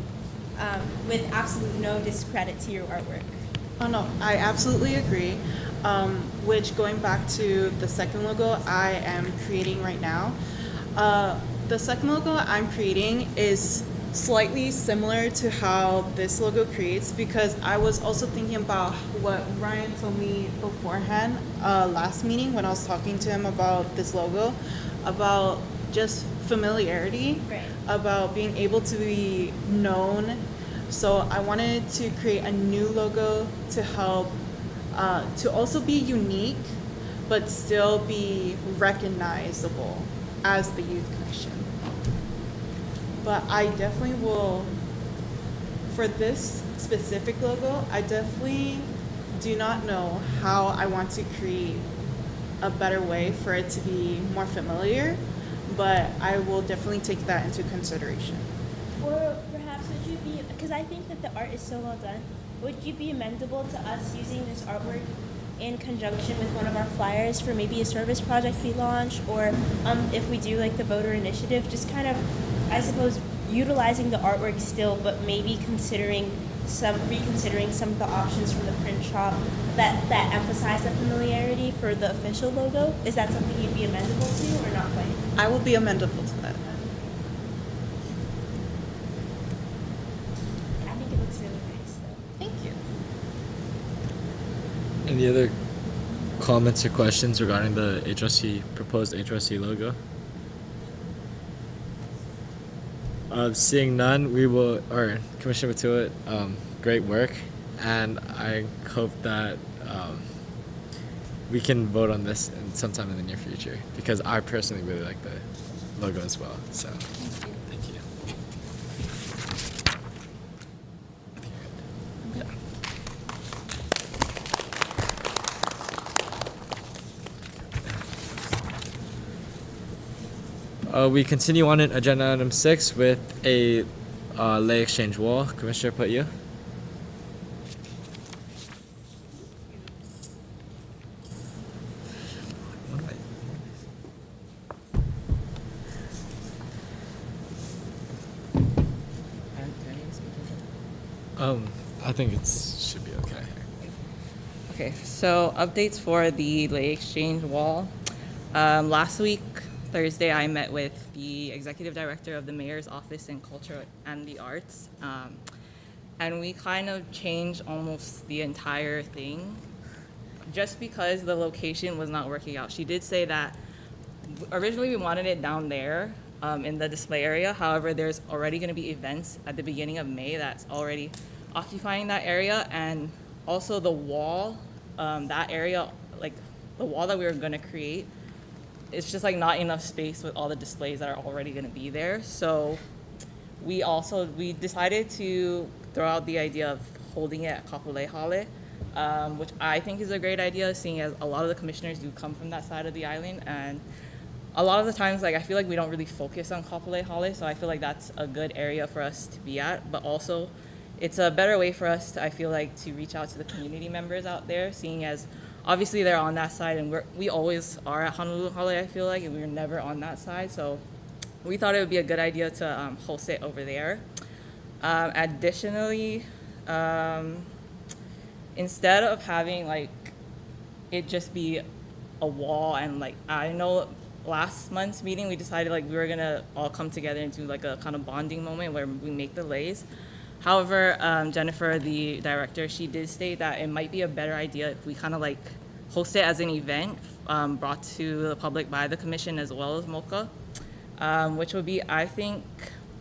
with absolute no discredit to your artwork. Oh no, I absolutely agree. Which, going back to the second logo I am creating right now, the second logo I'm creating is slightly similar to how this logo creates, because I was also thinking about what Ryan told me beforehand last meeting when I was talking to him about this logo, about just familiarity, right, about being able to be known. So I wanted to create a new logo to help to also be unique but still be recognizable as the Youth Commission. But I definitely will, for this specific logo, I definitely do not know how I want to create a better way for it to be more familiar, but I will definitely take that into consideration. Or perhaps would you be, because I think that the art is so well done, would you be amendable to us using this artwork in conjunction with one of our flyers for maybe a service project we launch, or if we do like the voter initiative, just kind of, I suppose, utilizing the artwork still, but maybe reconsidering some of the options from the print shop that emphasize the familiarity for the official logo? Is that something you'd be amendable to, or not quite? I will be amendable to that. I think it looks really nice, though. Thank you. Any other comments or questions regarding the proposed HRC logo? Seeing none, Commissioner Matuit, great work, and I hope that we can vote on this sometime in the near future, because I personally really like the logo as well. So, thank you. We continue on in agenda item 6 with a lay exchange wall. Commissioner Put-You. I think it should be okay. Okay, so updates for the lay exchange wall. Last week, Thursday, I met with the executive director of the mayor's office in culture and the arts, and we kind of changed almost the entire thing just because the location was not working out. She did say that originally we wanted it down there in the display area. However, there's already going to be events at the beginning of May that's already occupying that area, and also the wall, that area, like the wall that we were going to create, it's just like not enough space with all the displays that are already going to be there. So we decided to throw out the idea of holding it at Kapolei Hale, which I think is a great idea, seeing as a lot of the commissioners do come from that side of the island, and a lot of the times, like, I feel like we don't really focus on Kapolei Hale, so I feel like that's a good area for us to be at. But also, it's a better way for us, I feel like, to reach out to the community members out there, seeing as obviously they're on that side, and we always are at Honolulu Holiday, I feel like, and we're never on that side. So we thought it would be a good idea to host it over there. Additionally, instead of having like it just be a wall, and like I know last month's meeting we decided like we were gonna all come together and do like a kind of bonding moment where we make the leis. However, Jennifer, the director, she did state that it might be a better idea if we kind of like host it as an event brought to the public by the commission as well as MOCA, which would be, I think,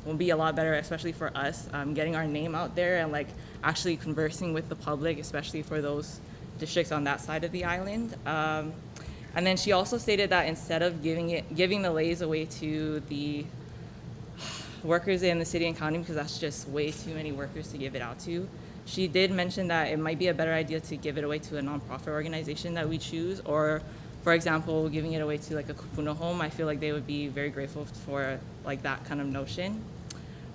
will be a lot better, especially for us, getting our name out there and like actually conversing with the public, especially for those districts on that side of the island. And then she also stated that instead of giving the leis away to the workers in the city and county, because that's just way too many workers to give it out to, she did mention that it might be a better idea to give it away to a nonprofit organization that we choose, or for example, giving it away to like a kupuna home. I feel like they would be very grateful for like that kind of notion.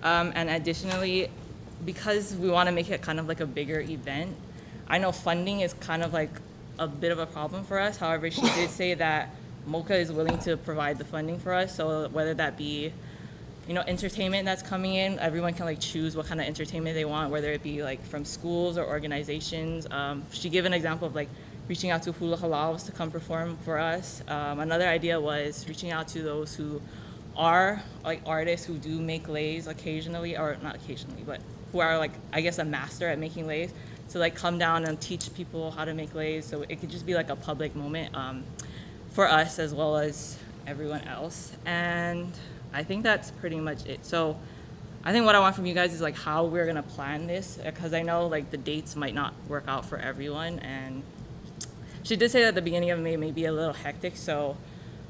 And additionally, because we want to make it kind of like a bigger event, I know funding is kind of like a bit of a problem for us. However, she did say that MOCA is willing to provide the funding for us. So whether that be, you know, entertainment that's coming in, everyone can like choose what kind of entertainment they want, whether it be like from schools or organizations. She gave an example of like reaching out to hula halaus to come perform for us. Another idea was reaching out to those who are like artists who do make leis occasionally, or not occasionally, but who are like, I guess, a master at making leis, to like come down and teach people how to make leis. So it could just be like a public moment for us as well as everyone else. And I think that's pretty much it. So I think what I want from you guys is like how we're gonna plan this, because I know like the dates might not work out for everyone. And she did say that at the beginning of May may be a little hectic. So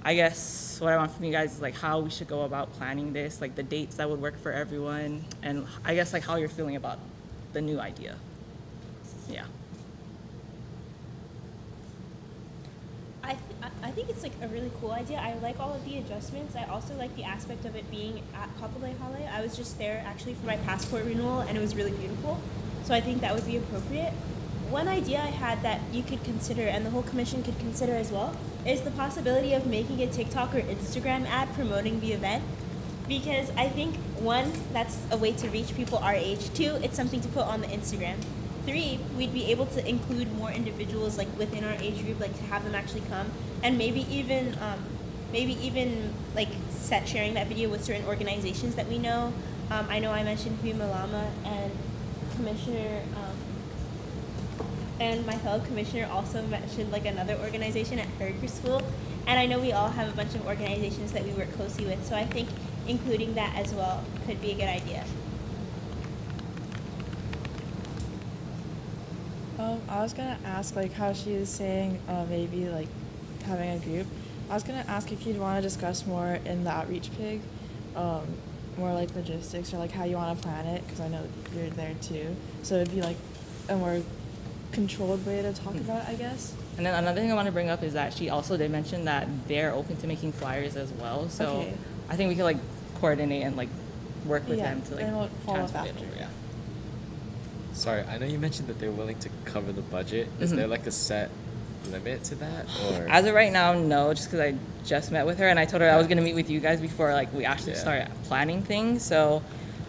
I guess what I want from you guys is like how we should go about planning this, like the dates that would work for everyone, and I guess like how you're feeling about the new idea. Yeah. I think it's like a really cool idea. I like all of the adjustments. I also like the aspect of it being at Kapolei Hale. I was just there actually for my passport renewal, and it was really beautiful. So I think that would be appropriate. One idea I had that you could consider, and the whole commission could consider as well, is the possibility of making a TikTok or Instagram ad promoting the event. Because I think, one, that's a way to reach people our age. Two, it's something to put on the Instagram. Three, we'd be able to include more individuals like within our age group, like to have them actually come, and maybe even like sharing that video with certain organizations that we know. I know I mentioned Hui Malama, and Commissioner and my fellow commissioner also mentioned like another organization at her school, and I know we all have a bunch of organizations that we work closely with. So I think including that as well could be a good idea. I was gonna ask like how she was saying maybe like having a group. I was gonna ask if you'd want to discuss more in the outreach pig, more like logistics or like how you want to plan it, because I know you're there too. So it'd be like a more controlled way to talk about it, I guess. And then another thing I want to bring up is that she also did mention that they're open to making flyers as well. So Okay. I think we could like coordinate and like work with Yeah, them to like then we'll follow up translate it after. over. Yeah. Sorry, I know you mentioned that they're willing to cover the budget. Is Mhm. there like a set limit to that, or? As of right now, no, just because I just met with her and I told her I was going to meet with you guys before like we actually Yeah. start planning things. So,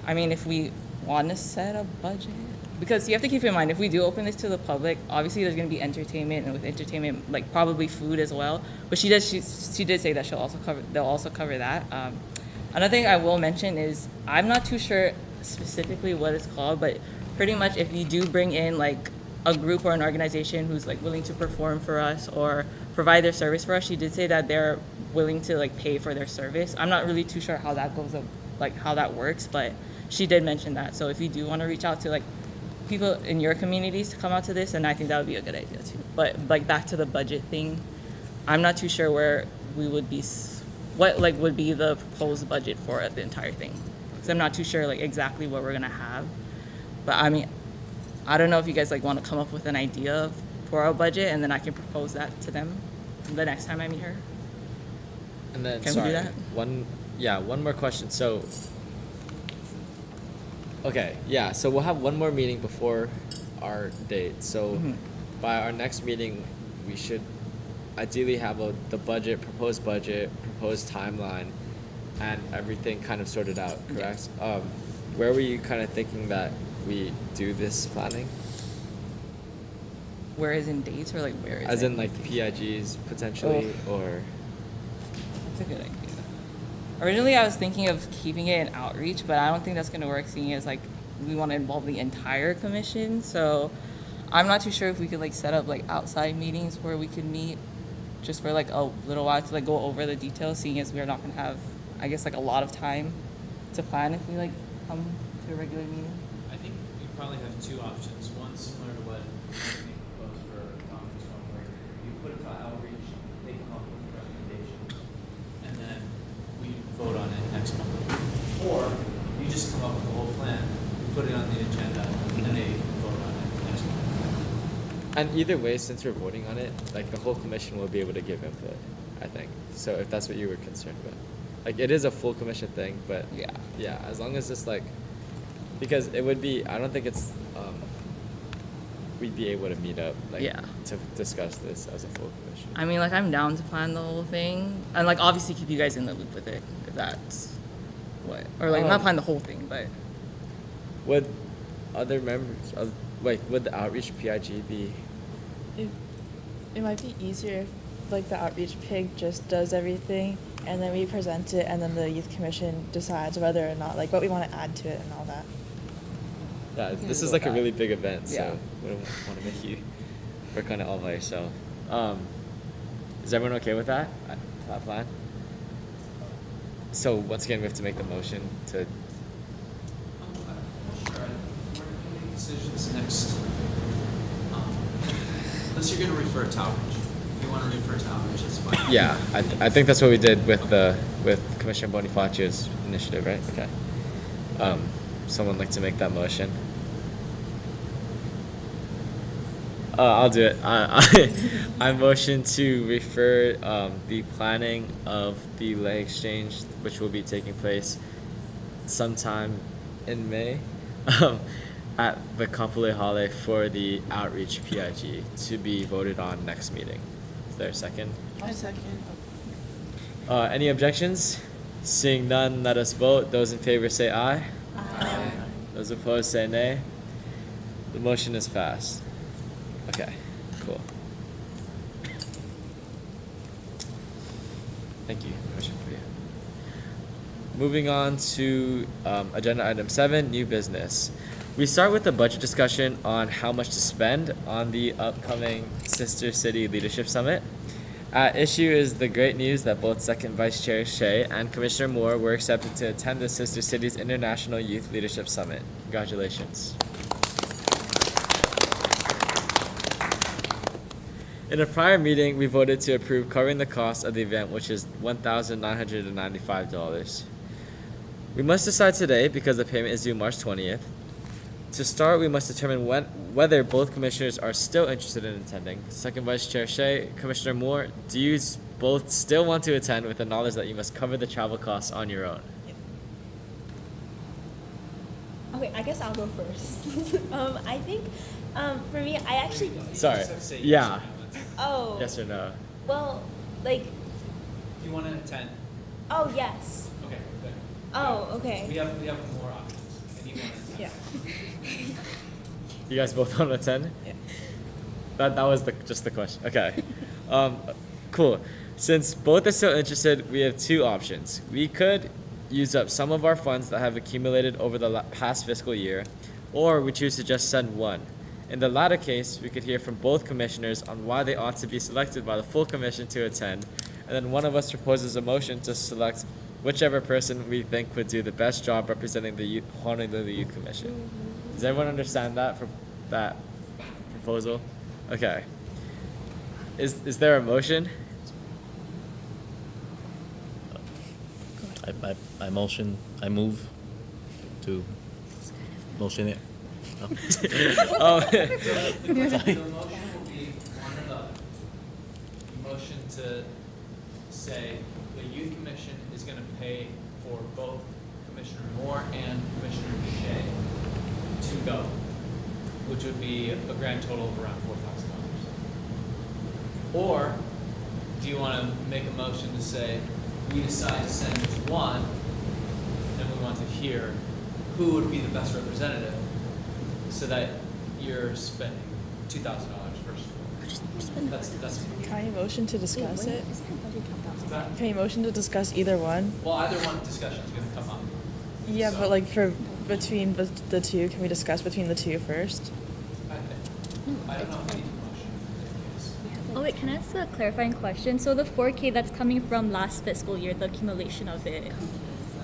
I mean, if we want to set a budget, because you have to keep in mind, if we do open this to the public, obviously there's going to be entertainment, and with entertainment, like probably food as well. But she did say that they'll also cover that. Another thing I will mention is I'm not too sure specifically what it's called, but pretty much if you do bring in like a group or an organization who's like willing to perform for us or provide their service for us, she did say that they're willing to like pay for their service. I'm not really too sure how that goes, like how that works, but she did mention that. So if you do want to reach out to like people in your communities to come out to this, and I think that would be a good idea too. But like back to the budget thing, I'm not too sure where we would be, what like would be the proposed budget for the entire thing, because I'm not too sure like exactly what we're gonna have. But I mean, I don't know if you guys like want to come up with an idea for our budget, and then I can propose that to them the next time I meet her. And then Can sorry, we do that? one more question. So Okay, yeah, so we'll have one more meeting before our date. So by our next meeting, we should ideally have the proposed timeline, and everything kind of sorted out, correct? Where were you kind of thinking that we do this planning? Where is in dates or like where is As it? in like the PIGs potentially, or? That's a good idea. Originally, I was thinking of keeping it in outreach, but I don't think that's going to work, seeing as like we want to involve the entire commission. So I'm not too sure if we could like set up like outside meetings where we could meet just for like a little while to like go over the details, seeing as we're not going to have, I guess, like a lot of time to plan if we like come to a regular meeting. I think you probably have two options. One similar to what Anthony proposed for Dominic Stone, where you put it to outreach, they come up with recommendations, and then we vote on it next month. Or you just come up with the whole plan, you put it on the agenda, and they vote on it next month. And either way, since we're voting on it, like the whole commission will be able to give input, I think. So if that's what you were concerned about. Like it is a full commission thing, but yeah, as long as it's like, because it would be, I don't think it's, we'd be able to meet up to discuss this as a full commission. I mean, like I'm down to plan the whole thing, and like obviously keep you guys in the loop with it if that's what, or like not plan the whole thing, but. Would other members of, would the outreach PIG be? It might be easier if like the outreach pig just does everything and then we present it and then the youth commission decides whether or not like what we want to add to it and all that. Yeah, this is like a really big event, so we don't want to make you work on it all by yourself. Is everyone okay with that plan? So once again, we have to make the motion to. Decisions next. Unless you're going to refer to outreach. If you want to refer to outreach, that's fine. Yeah, I think that's what we did with Commissioner Bonifacio's initiative, right? Okay. Someone like to make that motion? I'll do it. I motion to refer the planning of the leg exchange, which will be taking place sometime in May, at the Kapolei Hale for the outreach PIG to be voted on next meeting. Is there a second? I'll second. Any objections? Seeing none, let us vote. Those in favor say aye. Aye. Those opposed say nay. The motion is passed. Okay, cool. Thank you, Commissioner Priya. Moving on to agenda item 7, new business. We start with the budget discussion on how much to spend on the upcoming Sister City Leadership Summit. At issue is the great news that both Second Vice Chair Shea and Commissioner Moore were accepted to attend the Sister Cities International Youth Leadership Summit. Congratulations. In a prior meeting, we voted to approve covering the cost of the event, which is $1,995. We must decide today because the payment is due March 20th. To start, we must determine whether both commissioners are still interested in attending. Second Vice Chair Shea, Commissioner Moore, do you both still want to attend with the knowledge that you must cover the travel costs on your own? Okay, I guess I'll go first. I think for me, I actually. Sorry. Yeah. Oh. Yes or no? Well, like. Do you want to attend? Oh yes. Okay, good. Oh, okay. We have more options, and you want to attend. Yeah. You guys both want to attend? Yeah. That was just the question. Okay. Cool. Since both are still interested, we have two options. We could use up some of our funds that have accumulated over the past fiscal year, or we choose to just send one. In the latter case, we could hear from both commissioners on why they ought to be selected by the full commission to attend, and then one of us proposes a motion to select whichever person we think would do the best job representing the Honolulu Youth Commission. Does everyone understand that proposal? Okay. Is there a motion? I move to motion it. The motion will be one or the other. The motion to say the youth commission is going to pay for both Commissioner Moore and Commissioner Shea to go, which would be a grand total of around $4,000. Or do you want to make a motion to say we decide to send just one, and we want to hear who would be the best representative, so that you're spending $2,000 first of all. That's Can you motion to discuss it? that. Can you motion to discuss either one? Well, either one discussion is going to come up. Yeah, So- but like for between the two, can we discuss between the two first? I don't know if we need to motion. Oh wait, can I ask a clarifying question? So the 4K that's coming from last fiscal year, the accumulation of it.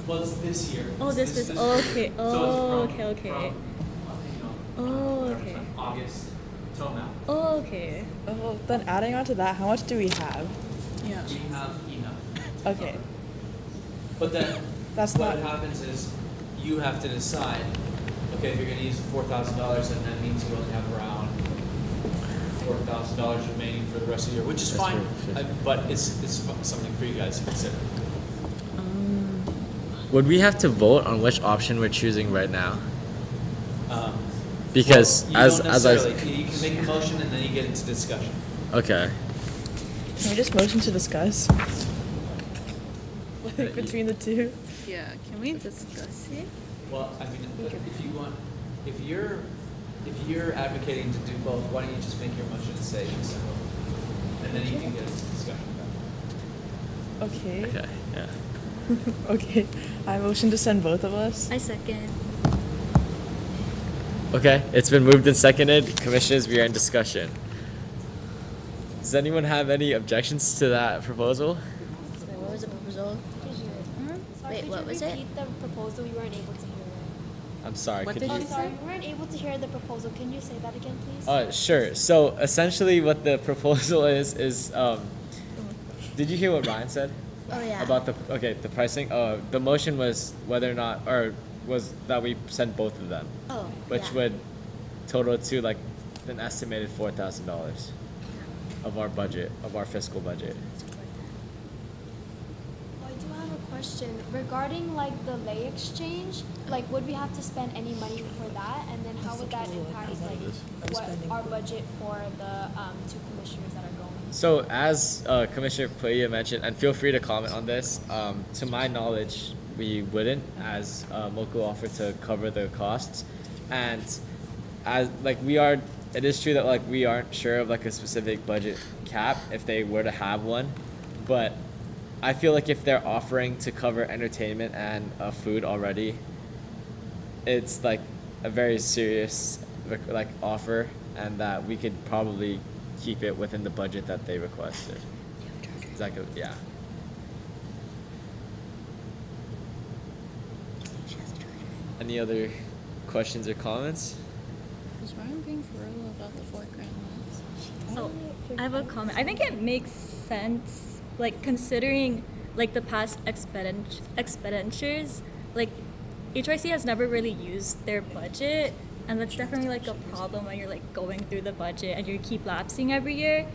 Well, it's this year. Oh, It's this fiscal oh, year. okay. So Oh, it's okay, okay. From, Oh, okay. August till now. Oh, okay. Oh, then adding on to that, how much do we have? We have enough. Okay. But then That's what not- happens is you have to decide, okay, if you're going to use the $4,000, then that means you only have around $4,000 remaining for the rest of the year, which is That's fine. fair. But it's something for you guys to consider. Would we have to vote on which option we're choosing right now? Um, Because well, you as don't as I necessarily. You can make a motion and then you get into discussion. okay. Can we just motion to discuss? Like between the two? Yeah, can we discuss it? Well, I mean, if you want, if you're advocating to do both, why don't you just make your motion and say yes or no, and then you can get into discussion about it. Okay. Okay. Yeah. Okay. I motion to send both of us. I second. Okay. It's been moved and seconded. Commissioners, we are in discussion. Does anyone have any objections to that proposal? What was the proposal? Sorry, Wait, could what you was it? repeat the proposal? We weren't able to hear it. I'm sorry. Could you? I'm sorry, we weren't able to hear the proposal. Can you say that again, please? Sure. So essentially, what the proposal is did you hear what Ryan said? Oh, yeah. About the pricing. The motion was whether or not, or was that we send both of them, Oh, which yeah. would total to like an estimated $4,000 of our budget, of our fiscal budget. Oh, I do have a question regarding like the lay exchange. Like, would we have to spend any money for that? And then how would that impact like what our budget for the two commissioners that are going? So as Commissioner Puya mentioned, and feel free to comment on this, to my knowledge, we wouldn't, as Moku offered to cover the costs. And as like it is true that like we aren't sure of like a specific budget cap if they were to have one, but I feel like if they're offering to cover entertainment and food already, it's like a very serious like offer, and that we could probably keep it within the budget that they requested. Is that good? Yeah. Any other questions or comments? Is Ryan being for real about the $4,000? So I have a comment. I think it makes sense, like considering like the past expenditures, like HYC has never really used their budget, and that's definitely like a problem when you're like going through the budget and you keep lapsing every year.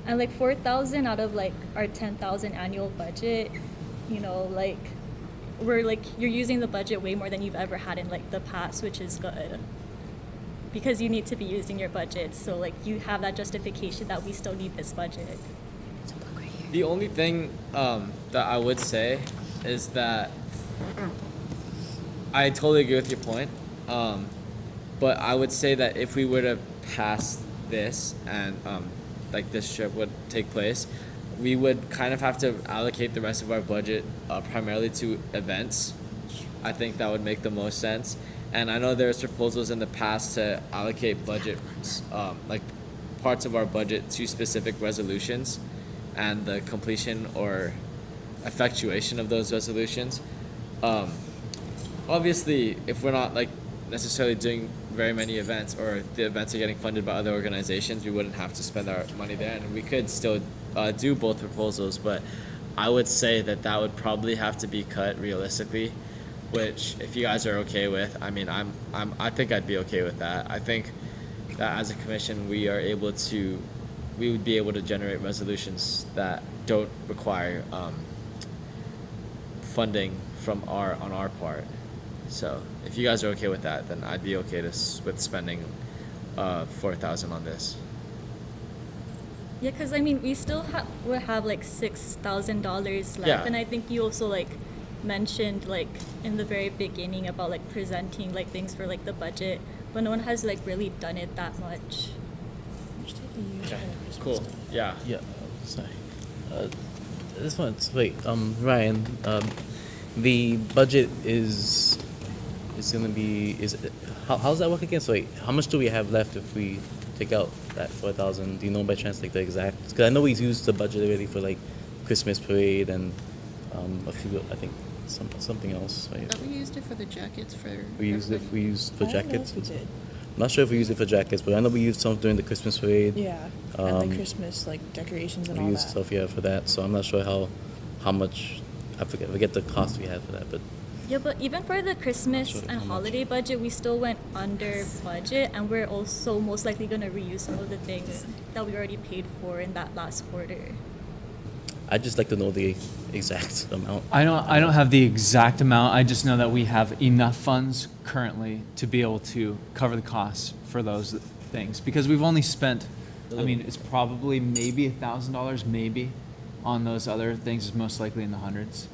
And like 4,000 out of like our 10,000 annual budget, you know, like you're using the budget way more than you've ever had in like the past, which is good. Because you need to be using your budget, so like you have that justification that we still need this budget. The only thing that I would say is that I totally agree with your point, but I would say that if we were to pass this and like this trip would take place, we would kind of have to allocate the rest of our budget primarily to events. I think that would make the most sense. And I know there's proposals in the past to allocate budgets, like parts of our budget to specific resolutions and the completion or effectuation of those resolutions. Obviously, if we're not like necessarily doing very many events, or the events are getting funded by other organizations, we wouldn't have to spend our money there, and we could still do both proposals. But I would say that would probably have to be cut realistically, which if you guys are okay with, I mean, I think I'd be okay with that. I think that as a commission, we would be able to generate resolutions that don't require funding on our part. So if you guys are okay with that, then I'd be okay with spending 4,000 on this. Yeah, because I mean, we still would have like $6,000 left, Yeah. and I think you also like mentioned like in the very beginning about like presenting like things for like the budget, but no one has like really done it that much. Okay. Cool. Yeah. Yeah. Sorry. This one's wait. Ryan. The budget is gonna be how's that work again? So wait, how much do we have left if we take out that 4,000? Do you know by chance like the exact? Because I know we've used the budget already for like Christmas parade and a few. I think something else. Right? We used it for the jackets for. We used for I don't know jackets. if we did. I'm not sure if we used it for jackets, but I know we used some during the Christmas parade. Yeah, and the Christmas like decorations and We all used that. stuff for that. So I'm not sure how much. I forget the cost we had for that, but Yeah, but even for the Christmas Sure, and how much? holiday budget, we still went under budget, and we're also most likely going to reuse some of the things that we already paid for in that last quarter. I'd just like to know the exact amount. I don't have the exact amount. I just know that we have enough funds currently to be able to cover the costs for those things because we've only spent. I mean, it's probably maybe $1,000, maybe, on those other things. Is most likely in the hundreds.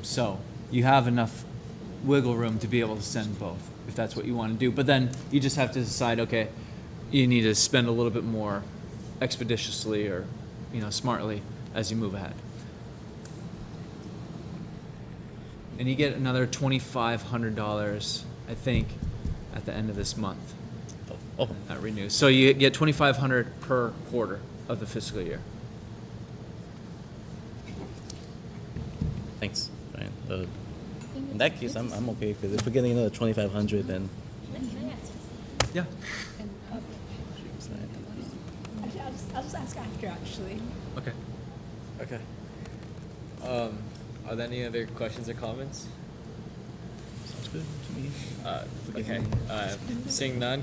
So you have enough wiggle room to be able to send both if that's what you want to do. But then you just have to decide. Okay, you need to spend a little bit more expeditiously or smartly as you move ahead. And you get another $2,500, I think, at the end of this month. Oh. That renews. So you get $2,500 per quarter of the fiscal year. Thanks, Ryan. In that case, I'm okay because if we're getting another 2,500, then yeah. Actually, I'll just ask after, actually. Okay. Okay. Are there any other questions or comments? Sounds good to me. Okay. Seeing none,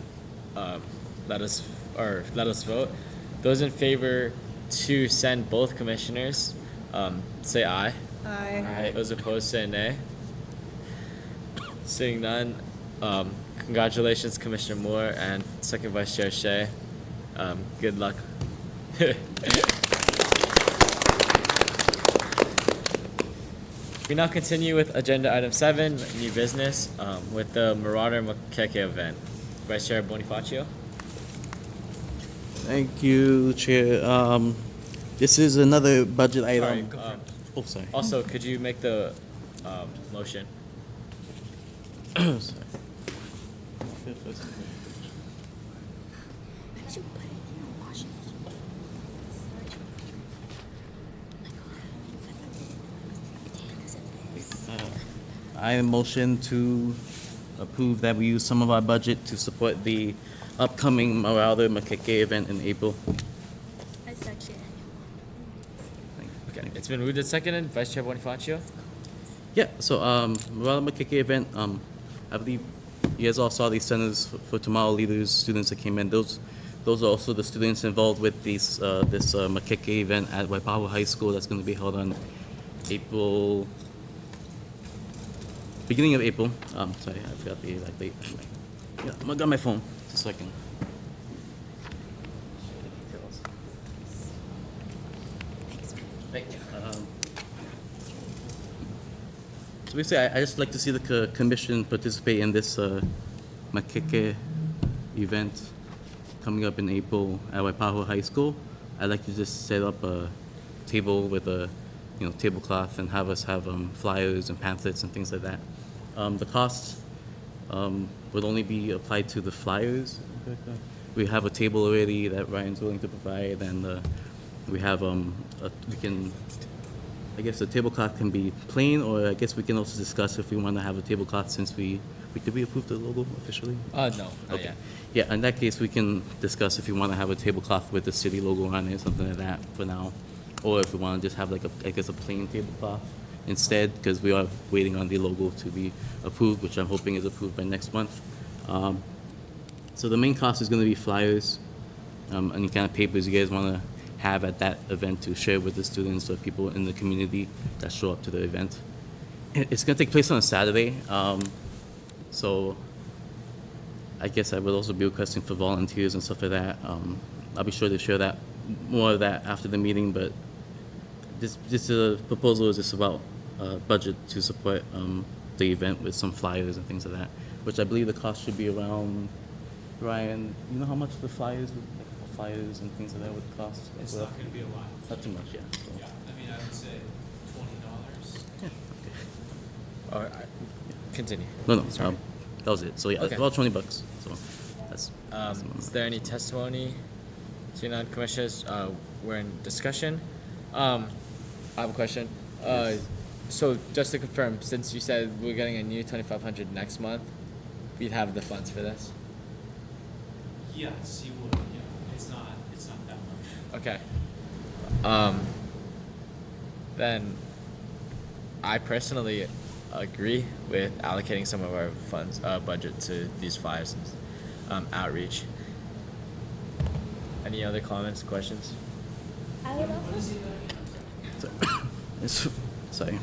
let us vote. Those in favor to send both commissioners, say aye. Aye. Aye. Those opposed, say nay. Seeing none, congratulations, Commissioner Moore and Second Vice Chair Shea. Good luck. We now continue with agenda item 7, new business, with the Marauder Makeke event. Vice Chair Bonifacio. Thank you, Chair. This is another budget Sorry, item. Sorry. Also, could you make the motion? Sorry. I motion to approve that we use some of our budget to support the upcoming Marauder Makeke event in April. I second. Okay, it's been moved and seconded. Vice Chair Bonifacio. Yeah, so Marauder Makeke event, I believe you guys all saw these centers for tomorrow leaders, students that came in. Those are also the students involved with this Makeke event at Waipahu High School that's going to be held on beginning of April. Sorry, I forgot the exact date. Yeah, I got my phone. Just a second. So basically, I just like to see the commission participate in this Makeke event coming up in April at Waipahu High School. I'd like to just set up a table with a tablecloth and have us have flyers and pamphlets and things like that. The cost would only be applied to the flyers. We have a table already that Ryan's willing to provide, and we have I guess the tablecloth can be plain, or I guess we can also discuss if we want to have a tablecloth since did we approve the logo officially? No, not Okay. yet. Yeah, in that case, we can discuss if we want to have a tablecloth with the city logo on it, something like that for now. Or if we want to just have a plain tablecloth instead, because we are waiting on the logo to be approved, which I'm hoping is approved by next month. So the main cost is going to be flyers, any kind of papers you guys want to have at that event to share with the students or people in the community that show up to the event. It's going to take place on a Saturday. So I guess I would also be requesting for volunteers and stuff like that. I'll be sure to share that more of that after the meeting, but this proposal is just about budget to support the event with some flyers and things like that, which I believe the cost should be around, Brian, you know how much the flyers and things like that would cost? It's not going to be a lot. Not too much, yeah. So. Yeah, I mean, I would say $20. Yeah. All right, continue. No, Sorry. that was it. So yeah, Okay. about $20. So that's. Is there any testimony? Seeing none, commissioners, we're in discussion. I have a question. So just to confirm, since you said we're getting a new 2,500 next month, we'd have the funds for this. Yes, you would. Yeah, it's not that much. Okay. Then I personally agree with allocating some of our funds, budget to these flyers and outreach. Any other comments, questions? I would also. Sorry.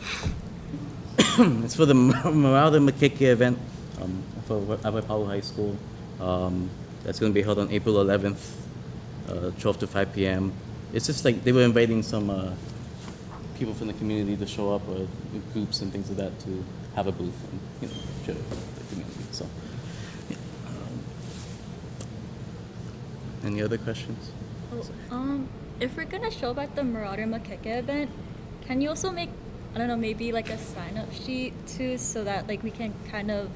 It's for the Morada Makeke event for Waipahu High School. That's going to be held on April 11th, 12 to 5 p.m. It's just like they were inviting some people from the community to show up, or groups and things like that, to have a booth and share with the community. So, yeah. Any other questions? If we're gonna show up at the Marauder Makeke event, can you also make, I don't know, maybe like a sign-up sheet too, so that like we can kind of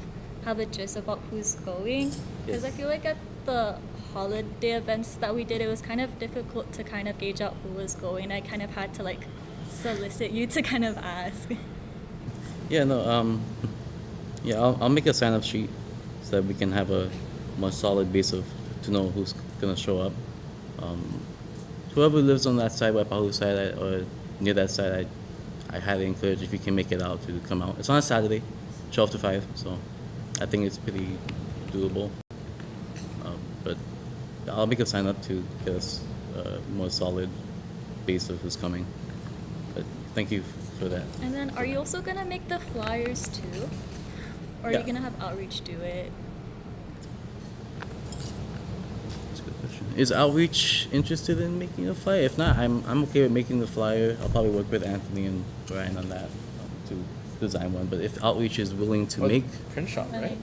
have a gist about who's going? Because I feel like at the holiday events that we did, it was kind of difficult to kind of gauge out who was going. I kind of had to like solicit you to kind of ask. Yeah, no, yeah, I'll make a sign-up sheet so that we can have a more solid base to know who's gonna show up. Whoever lives on that side, Waipahu side, or near that side, I highly encourage, if you can make it out, to come out. It's on a Saturday, 12 to 5, so I think it's pretty doable. But I'll make a sign-up to get us a more solid base of who's coming. But thank you for that. And then are you also gonna make the flyers too? Or are Yeah. you gonna have outreach do it? That's a good question. Is Outreach interested in making a flyer? If not, I'm okay with making the flyer. I'll probably work with Anthony and Brian on that to design one. But if Outreach is willing to make print shop, right?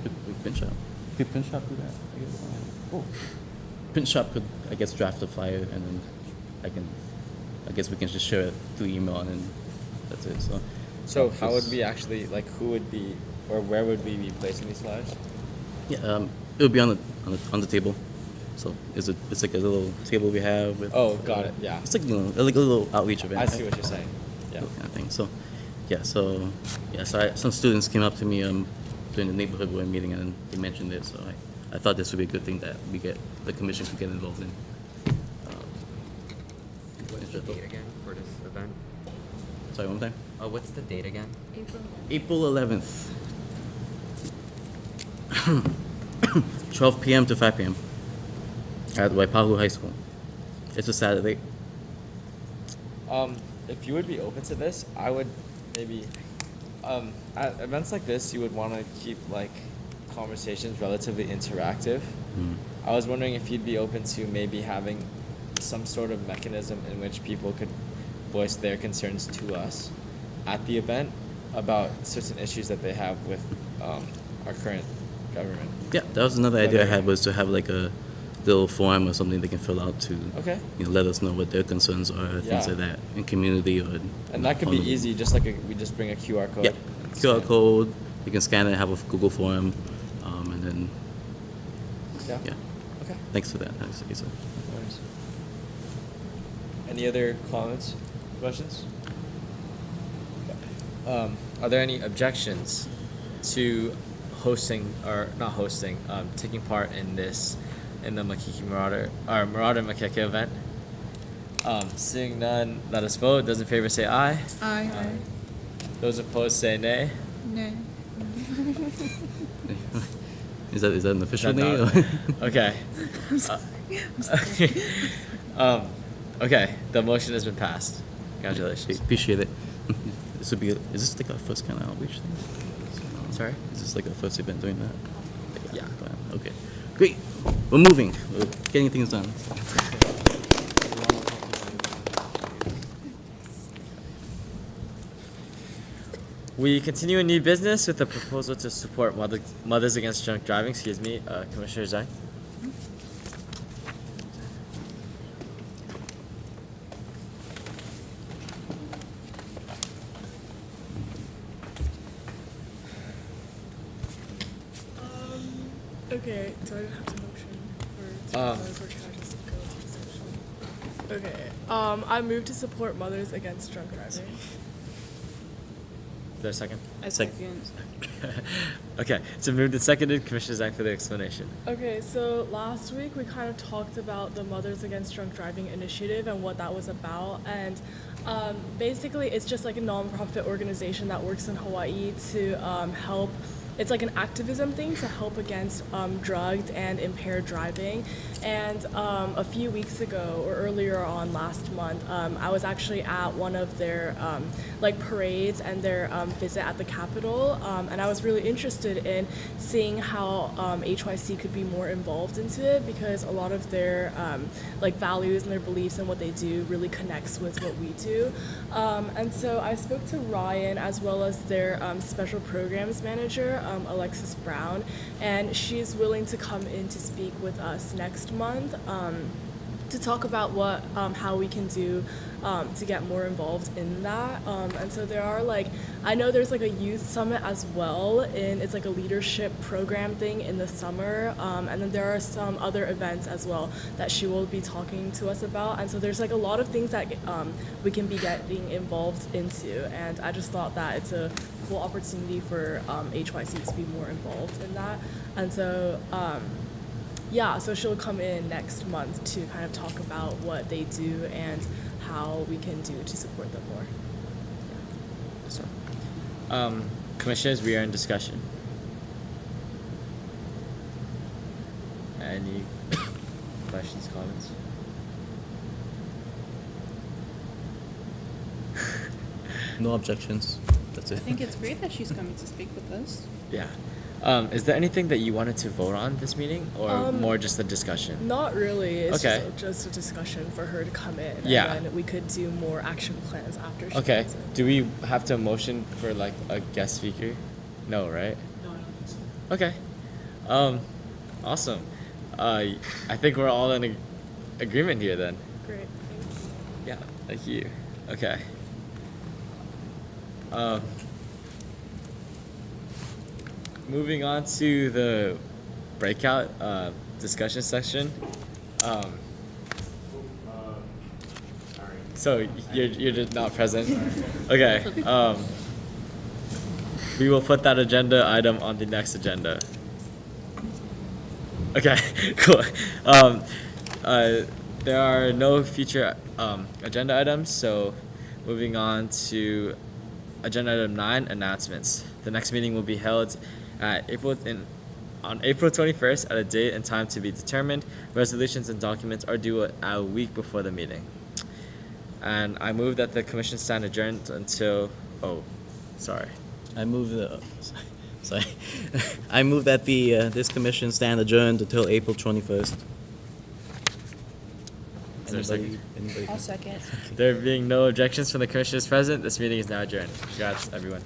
Could print shop. Could print shop do that? I guess. Oh. Print shop could, I guess, draft a flyer, and then I guess we can just share it through email, and then that's it. So how would we actually, like, who would be, or where would we be placing these flyers? Yeah, it would be on the table. So it's like a little table we have with. Oh, got it. Yeah. It's like like a little outreach event. I see what you're saying. Yeah. Kind of thing. So, yeah. So some students came up to me during the neighborhood board meeting, and they mentioned this. So I thought this would be a good thing that the commission could get involved in. What's the date again for this event? Sorry, one more time. What's the date again? April 11th. 12 p.m. to 5 p.m. at Waipahu High School. It's a Saturday. If you would be open to this, I would maybe, at events like this, you would want to keep like conversations relatively interactive. I was wondering if you'd be open to maybe having some sort of mechanism in which people could voice their concerns to us at the event about certain issues that they have with our current government. Yeah, that was another idea I had, was to have like a little form or something they can fill out to let us know what their concerns are, things like that, in community or. And that could be easy, just like we just bring a QR code. Yeah, QR code. You can scan it, have a Google form, and then. Yeah. Okay. Thanks for that. Thanks, Lisa. No worries. Any other comments, questions? Are there any objections to taking part in the Marauder Makeke event? Seeing none, let us vote. Those in favor say aye. Aye. Those opposed say nay. Nay. Is that an official nay? Okay. I'm sorry. Okay, the motion has been passed. Congratulations. Appreciate it. Is this like our first kind of outreach thing? Sorry? Is this like a first event doing that? Yeah. Okay. Great. We're moving. We're getting things done. We continue in new business with a proposal to support Mothers Against Drunk Driving. Commissioner Zhang. Okay, do I have to motion or can I just go to the session? Okay. I move to support Mothers Against Drunk Driving. Is there a second? I second. Okay, so moved and seconded. Commissioner Zhang for the explanation. Okay, so last week we kind of talked about the Mothers Against Drunk Driving initiative and what that was about. And basically, it's just like a nonprofit organization that works in Hawaii to help. It's like an activism thing to help against drugged and impaired driving. And a few weeks ago, or earlier on last month, I was actually at one of their like parades and their visit at the Capitol. And I was really interested in seeing how HYC could be more involved into it, because a lot of their like values and their beliefs and what they do really connects with what we do. And so I spoke to Ryan as well as their special programs manager, Alexis Brown, and she's willing to come in to speak with us next month to talk about what how we can do to get more involved in that. And so there are like, I know there's like a youth summit as well, and it's like a leadership program thing in the summer. And then there are some other events as well that she will be talking to us about. And so there's like a lot of things that we can be getting involved into. And I just thought that it's a cool opportunity for HYC to be more involved in that. And so yeah, so she'll come in next month to kind of talk about what they do and how we can do to support them more. So, commissioners, we are in discussion. Any questions, comments? No objections. That's it. I think it's great that she's coming to speak with us. Yeah. Is there anything that you wanted to vote on this meeting, or more just a discussion? Not really. It's Okay. just a discussion for her to come in. Yeah. And then we could do more action plans after she Okay. comes in. Do we have to motion for like a guest speaker? No, right? No, I don't think so. Okay. Awesome. I think we're all in agreement here then. Great. Yeah. Thank you. Okay. Moving on to the breakout discussion section. So you're just not present. Okay. We will put that agenda item on the next agenda. Okay. Cool. There are no future agenda items, so moving on to agenda item 9, announcements. The next meeting will be held at on April 21st at a date and time to be determined. Resolutions and documents are due a week before the meeting. And I move that the commission stand adjourned until, I move I move that the this commission stand adjourned until April 21st. Is there a second? Anybody? I'll second. There being no objections from the commissioners present, this meeting is now adjourned. Congrats, everyone.